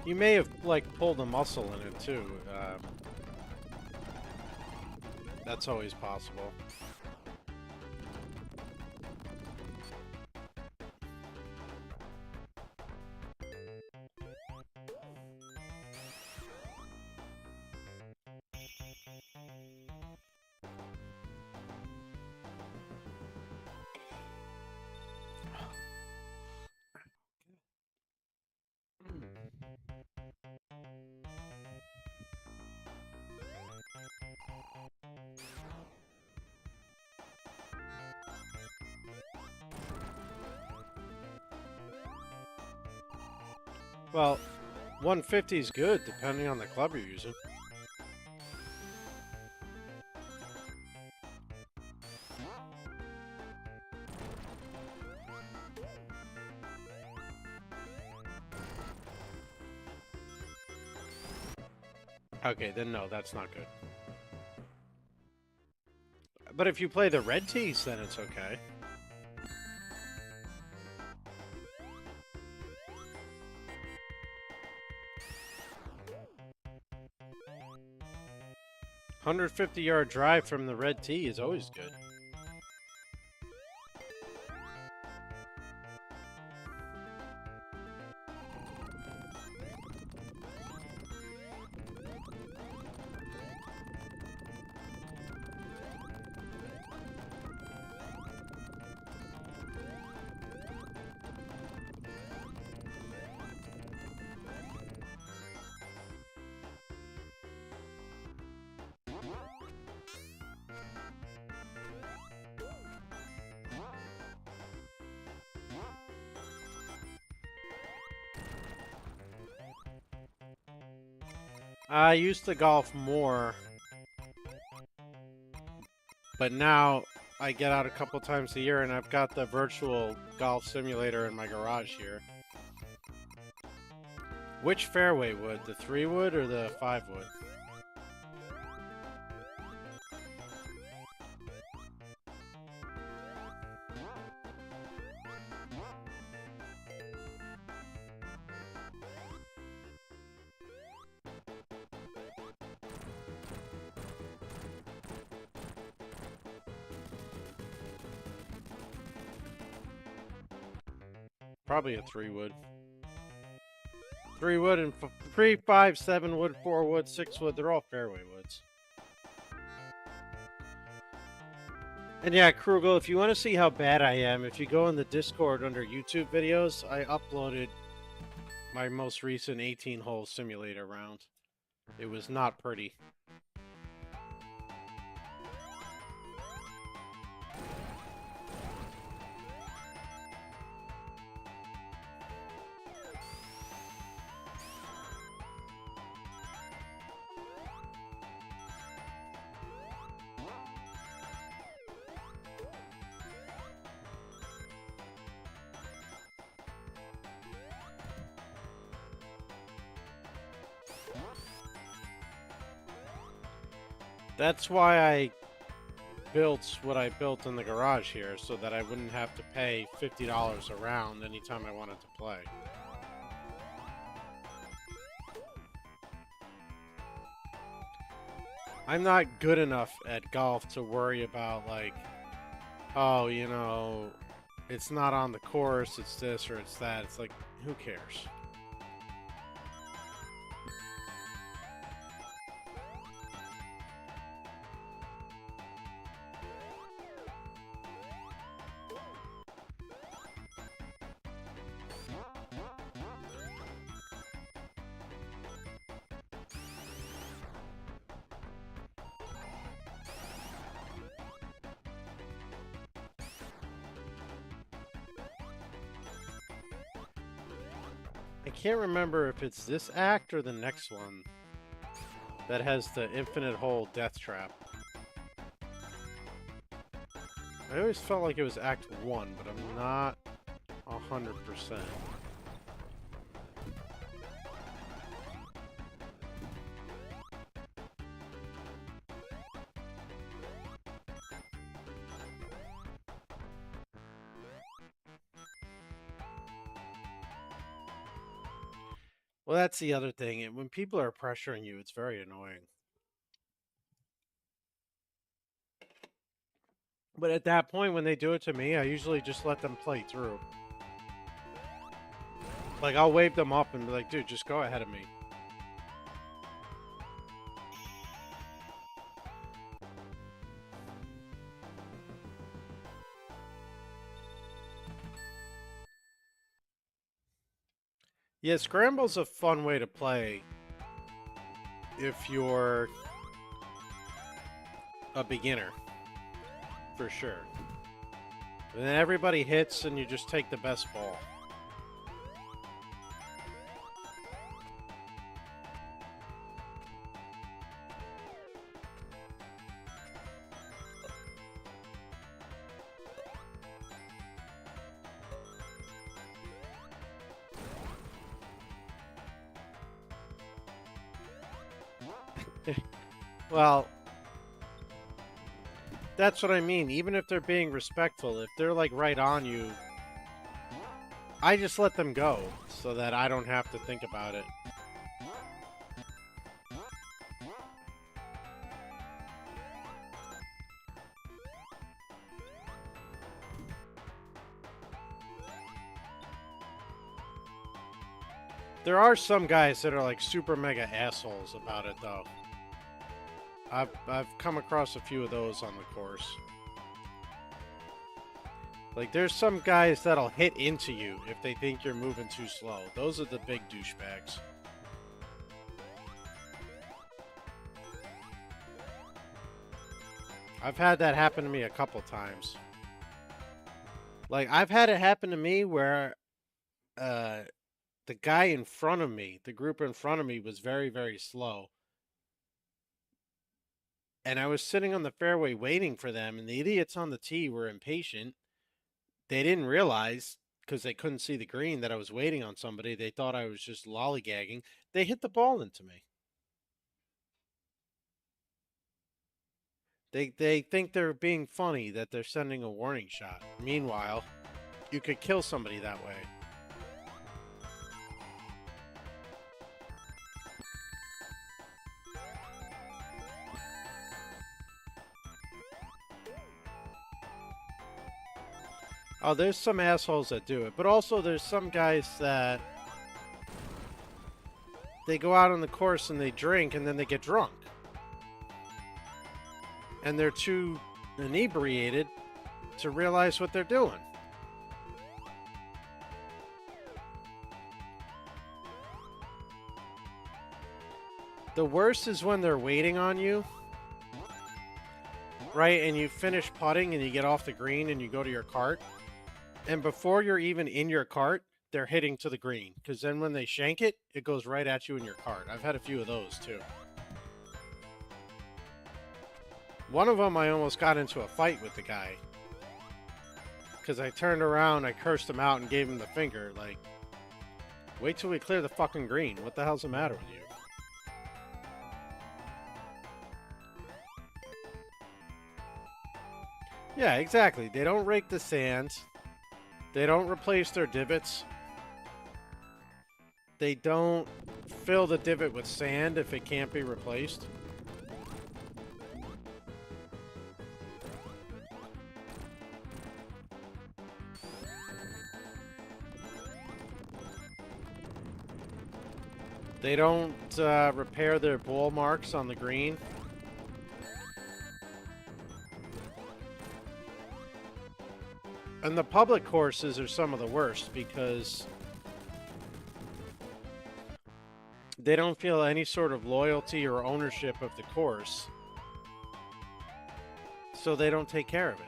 You may have, like, pulled a muscle in it, too. That's always possible. Well, 150 is good, depending on the club you're using. Okay, then no, that's not good. But if you play the red tees, then it's okay. $150-yard drive from the red tee is always good. I used to golf more, but now I get out a couple times a year and I've got the virtual golf simulator in my garage here. Which fairway wood? The 3-wood or the 5-wood? Probably a 3-wood. 3-wood and 3, 5, 7-wood, 4-wood, 6-wood. They're all fairway woods. And yeah, Krugel, if you want to see how bad I am, if you go in the Discord under YouTube videos, I uploaded my most recent 18-hole simulator round. It was not pretty. That's why I built what I built in the garage here, so that I wouldn't have to pay $50 a round anytime I wanted to play. I'm not good enough at golf to worry about, like, oh, you know, it's not on the course, it's this or it's that. It's like, who cares? I can't remember if it's this act or the next one that has the infinite hole death trap. I always felt like it was Act 1, but I'm not 100%. Well, that's the other thing. When people are pressuring you, it's very annoying. But at that point, when they do it to me, I usually just let them play through. Like, I'll wave them up and be like, dude, just go ahead of me. Yeah, Scramble's a fun way to play if you're a beginner, for sure. And then everybody hits and you just take the best ball. Well, that's what I mean. Even if they're being respectful, if they're like right on you, I just let them go so that I don't have to think about it. There are some guys that are like super mega assholes about it though. I've come across a few of those on the course. Like, there's some guys that'll hit into you if they think you're moving too slow. Those are the big douchebags. I've had that happen to me a couple times. Like, I've had it happen to me where the guy in front of me, the group in front of me was very, very slow. And I was sitting on the fairway waiting for them, and the idiots on the tee were impatient. They didn't realize, because they couldn't see the green, that I was waiting on somebody. They thought I was just lollygagging. They hit the ball into me. They think they're being funny, that they're sending a warning shot. Meanwhile, you could kill somebody that way. Oh, there's some assholes that do it, but also there's some guys that they go out on the course and they drink and then they get drunk. And they're too inebriated to realize what they're doing. The worst is when they're waiting on you, right? And you finish putting and you get off the green and you go to your cart. And before you're even in your cart, they're hitting to the green. Because then when they shank it, it goes right at you in your cart. I've had a few of those too. One of them, I almost got into a fight with the guy. Because I turned around, I cursed him out and gave him the finger. Like, wait till we clear the fucking green. What the hell's the matter with you? Yeah, exactly. They don't rake the sand. They don't replace their divots. They don't fill the divot with sand if it can't be replaced. They don't repair their ball marks on the green. And the public courses are some of the worst because they don't feel any sort of loyalty or ownership of the course. So they don't take care of it.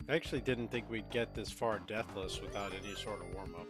I actually didn't think we'd get this far deathless without any sort of warm-up.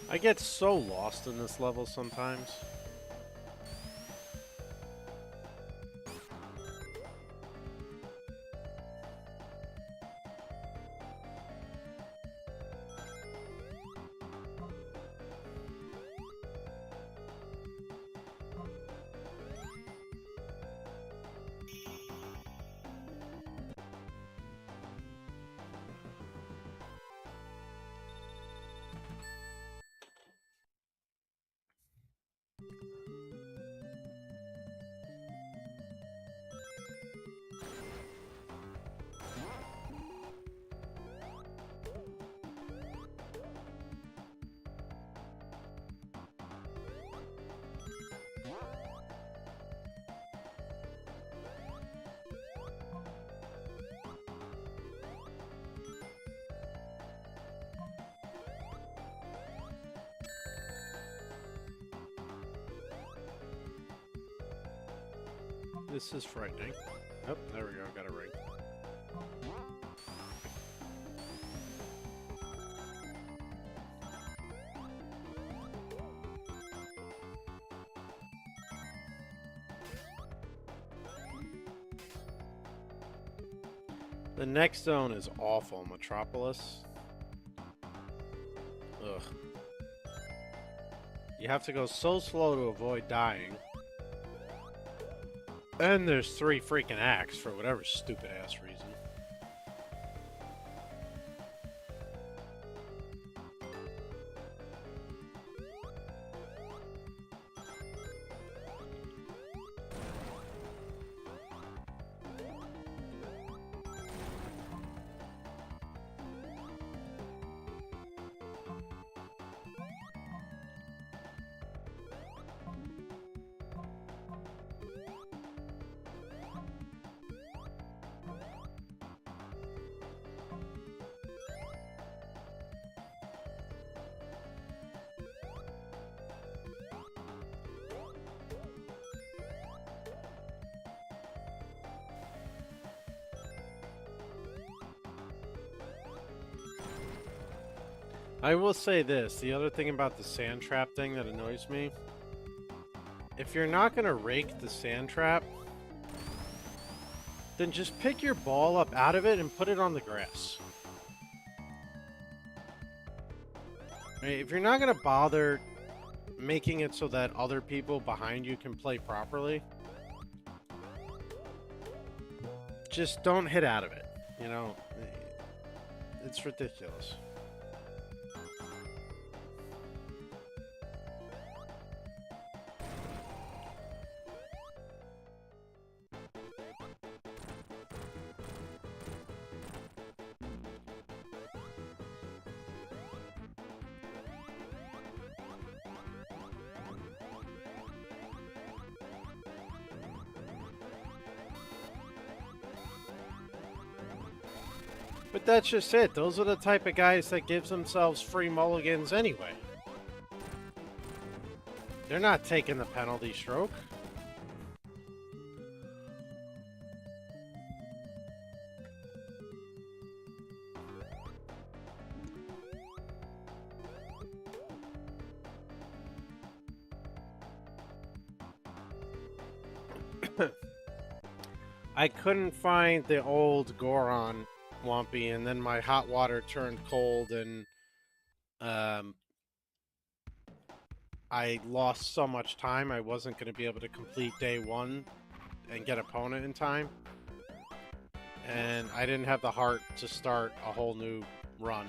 I get so lost in this level sometimes. This is frightening. Oh, there we go. Got a ring. The next zone is awful. Metropolis. Ugh. You have to go so slow to avoid dying. And there's 3 freaking acts for whatever stupid ass reason. I will say this, the other thing about the sand trap thing that annoys me, if you're not going to rake the sand trap, then just pick your ball up out of it and put it on the grass. Right, if you're not going to bother making it so that other people behind you can play properly, just don't hit out of it, you know, it's ridiculous. But that's just it. Those are the type of guys that gives themselves free mulligans anyway. They're not taking the penalty stroke. I couldn't find the old Goron Wampy, and then my hot water turned cold, and I lost so much time. I wasn't going to be able to complete day 1 and get opponent in time, and I didn't have the heart to start a whole new run.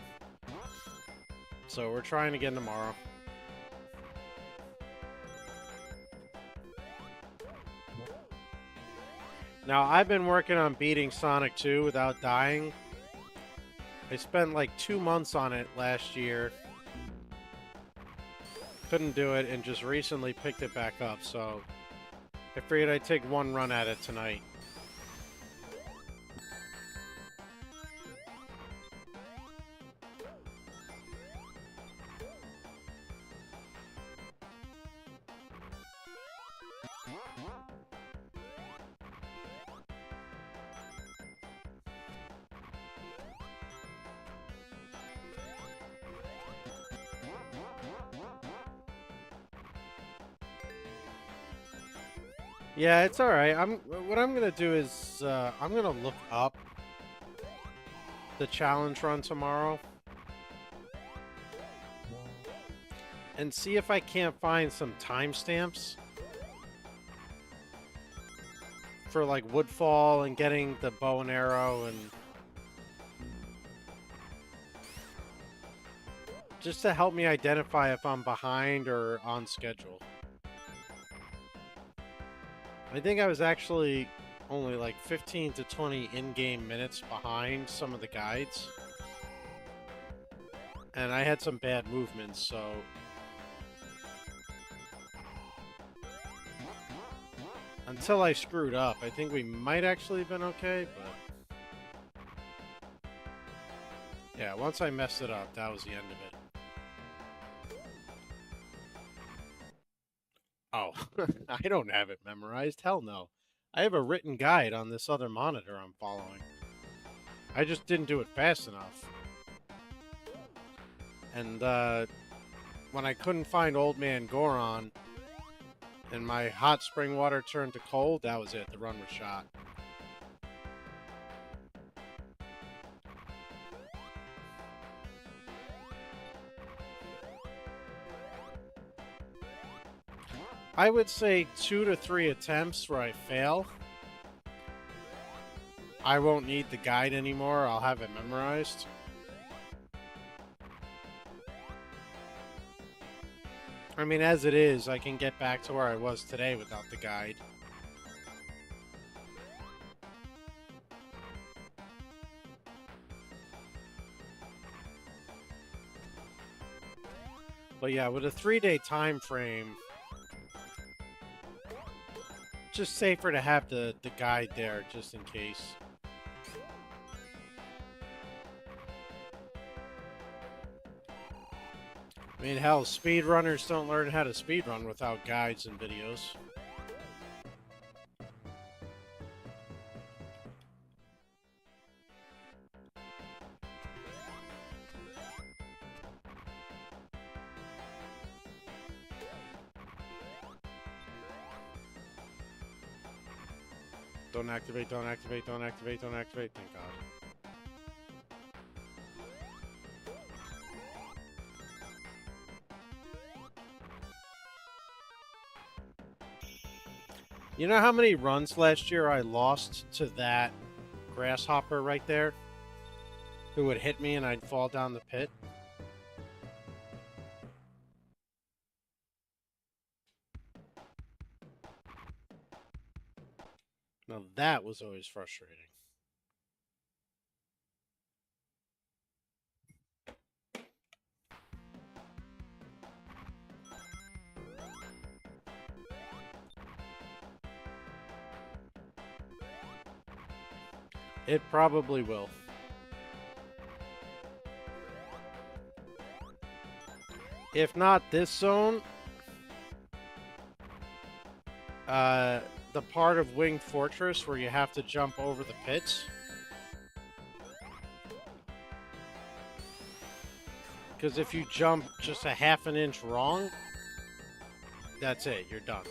So we're trying again tomorrow. Now, I've been working on beating Sonic 2 without dying. I spent like 2 months on it last year. Couldn't do it, and just recently picked it back up, so I figured I'd take one run at it tonight. Yeah, it's all right. What I'm gonna do is I'm gonna look up the challenge run tomorrow and see if I can't find some timestamps for like Woodfall and getting the bow and arrow, and just to help me identify if I'm behind or on schedule. I think I was actually only like 15 to 20 in-game minutes behind some of the guides. And I had some bad movements, so... Until I screwed up, I think we might actually have been okay, but... Yeah, once I messed it up, that was the end of it. Oh, I don't have it memorized. Hell no. I have a written guide on this other monitor I'm following. I just didn't do it fast enough. And when I couldn't find Old Man Goron and my hot spring water turned to cold, that was it. The run was shot. I would say 2 to 3 attempts where I fail. I won't need the guide anymore. I'll have it memorized. I mean, as it is, I can get back to where I was today without the guide. But yeah, with a 3-day time frame, just safer to have the guide there, just in case. I mean, hell, speedrunners don't learn how to speedrun without guides and videos. Don't activate, don't activate, don't activate, don't activate. Thank God. You know how many runs last year I lost to that grasshopper right there? Who would hit me and I'd fall down the pit? Now that was always frustrating. It probably will. If not this zone, the part of Winged Fortress where you have to jump over the pits. Because if you jump just a half an inch wrong, that's it, you're done.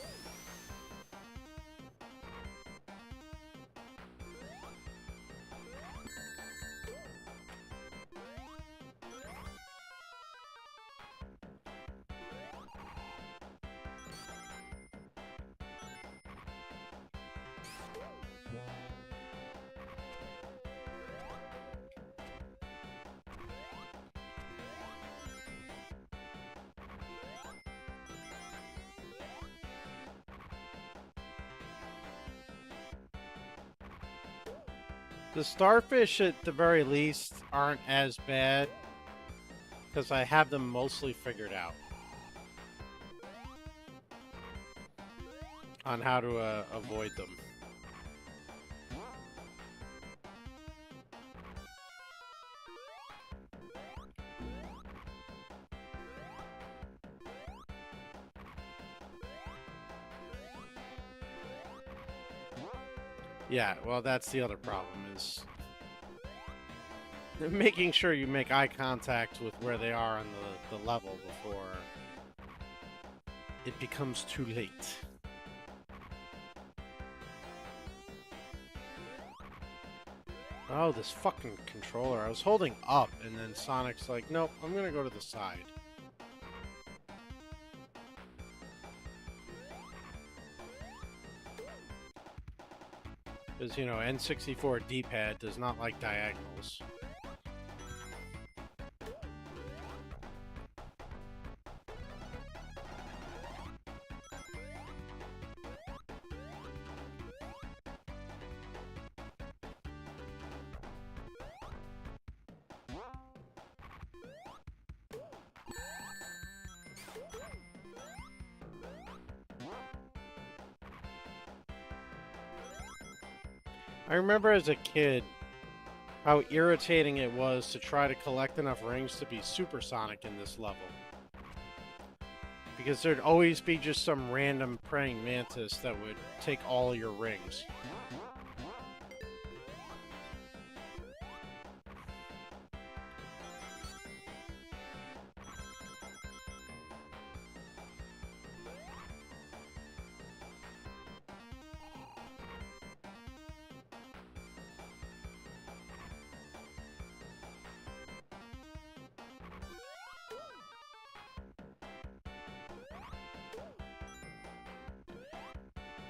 The starfish, at the very least, aren't as bad because I have them mostly figured out on how to avoid them. Yeah, well, that's the other problem, is making sure you make eye contact with where they are on the level before it becomes too late. Oh, this fucking controller. I was holding up, and then Sonic's like, nope, I'm gonna go to the side. Because, you know, N64 D-pad does not like diagonals. I remember as a kid how irritating it was to try to collect enough rings to be supersonic in this level. Because there'd always be just some random praying mantis that would take all your rings.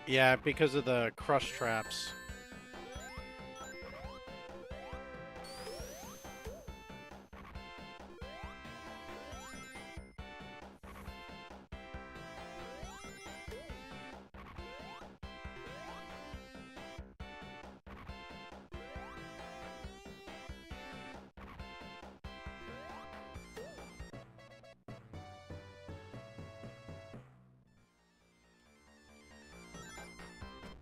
Yeah, because of the crush traps.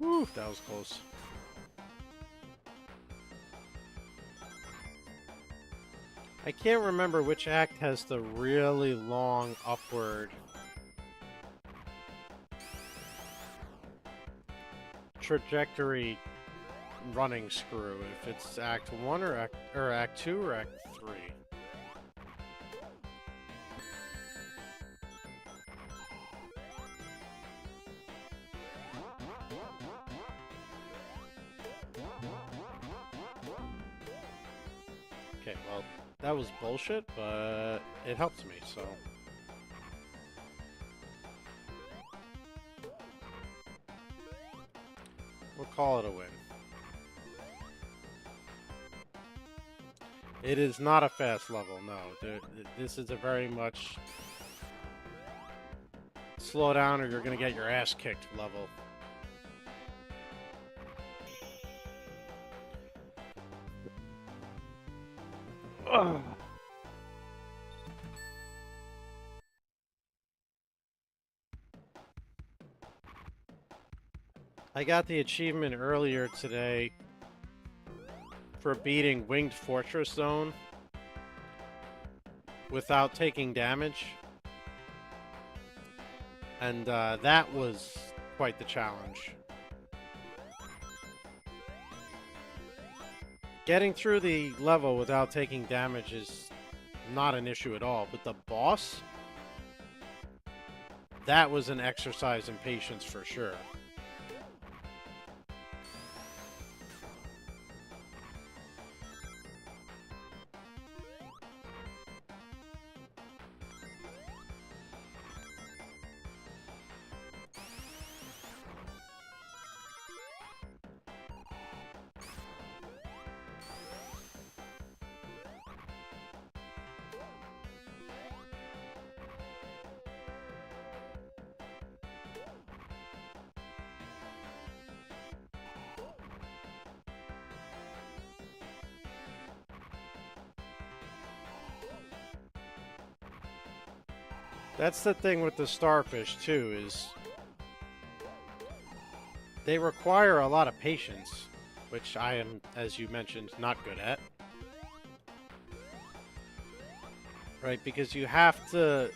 Woo, that was close. I can't remember which act has the really long upward trajectory running screw. If it's Act 1 or Act 2 or Act 3. Okay, well, that was bullshit, but it helped me, so... we'll call it a win. It is not a fast level, no. This is a very much... slow down or you're gonna get your ass kicked level. Ugh. I got the achievement earlier today for beating Winged Fortress Zone without taking damage. And that was quite the challenge. Getting through the level without taking damage is not an issue at all, but the boss, that was an exercise in patience for sure. That's the thing with the starfish, too, is they require a lot of patience, which I am, as you mentioned, not good at. Right, because you have to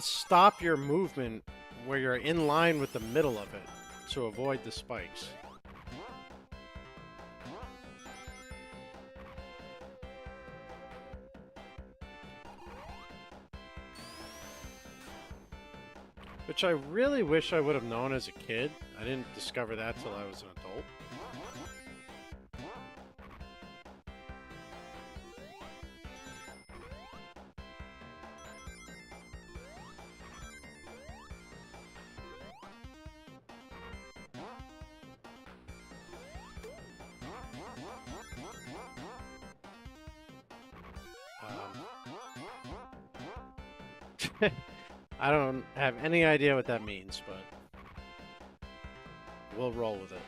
stop your movement where you're in line with the middle of it to avoid the spikes. Which I really wish I would have known as a kid. I didn't discover that till I was an adult. I don't have any idea what that means, but we'll roll with it.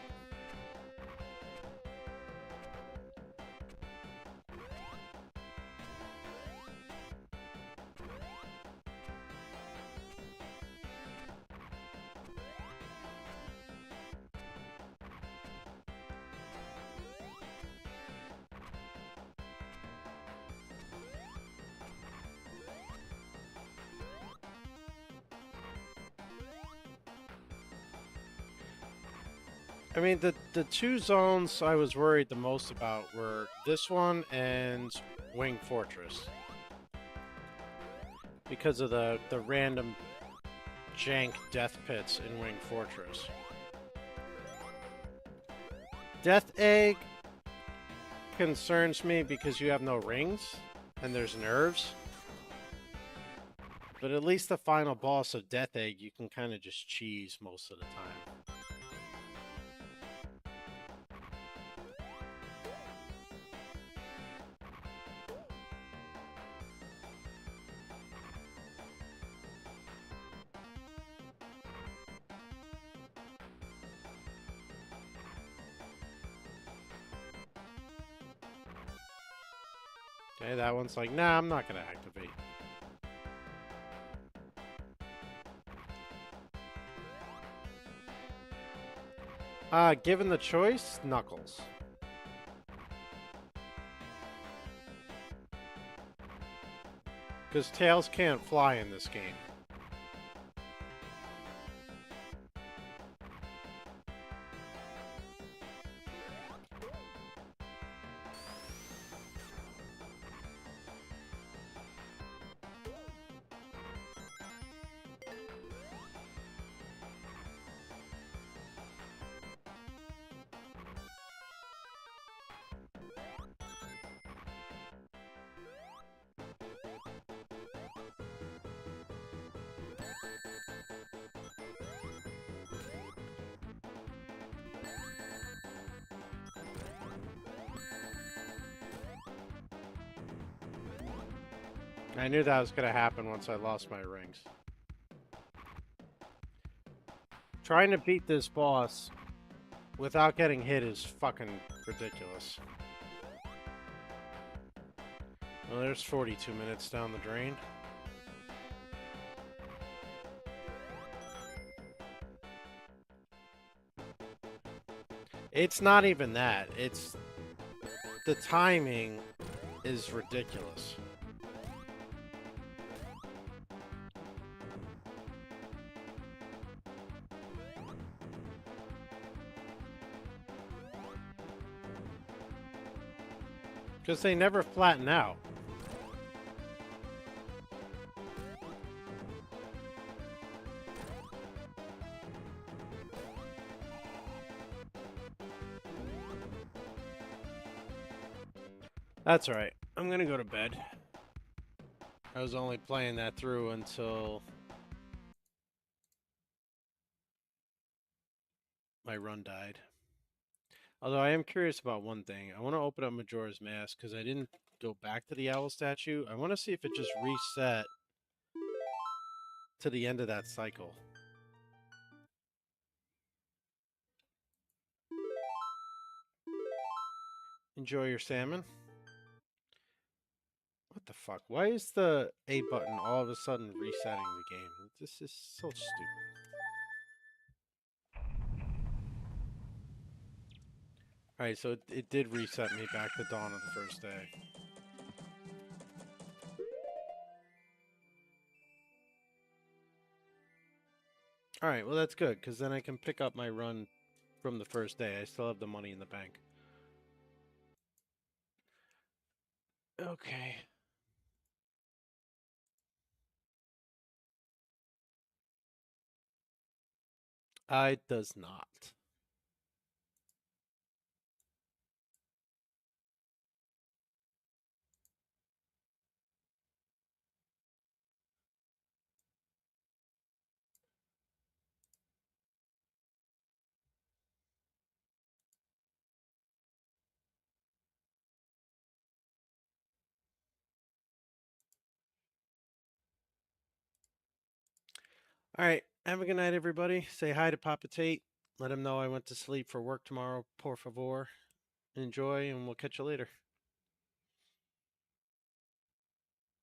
I mean, the two zones I was worried the most about were this one and Wing Fortress. Because of the random jank death pits in Wing Fortress. Death Egg concerns me because you have no rings and there's nerves. But at least the final boss of Death Egg, you can kind of just cheese most of the time. Okay, that one's like, nah, I'm not gonna activate. Given the choice, Knuckles. Because Tails can't fly in this game. I knew that was going to happen once I lost my rings. Trying to beat this boss without getting hit is fucking ridiculous. Well, there's 42 minutes down the drain. It's not even that. It's... the timing is ridiculous. Because they never flatten out. That's right. I'm gonna go to bed. I was only playing that through until my run died. Although I am curious about one thing. I want to open up Majora's Mask because I didn't go back to the owl statue. I want to see if it just reset to the end of that cycle. Enjoy your salmon. What the fuck? Why is the A button all of a sudden resetting the game? This is so stupid. Alright, so it did reset me back to dawn of the first day. Alright, well that's good, because then I can pick up my run from the first day. I still have the money in the bank. Okay. It does not. All right. Have a good night, everybody. Say hi to Papa Tate. Let him know I went to sleep for work tomorrow. Por favor. Enjoy, and we'll catch you later.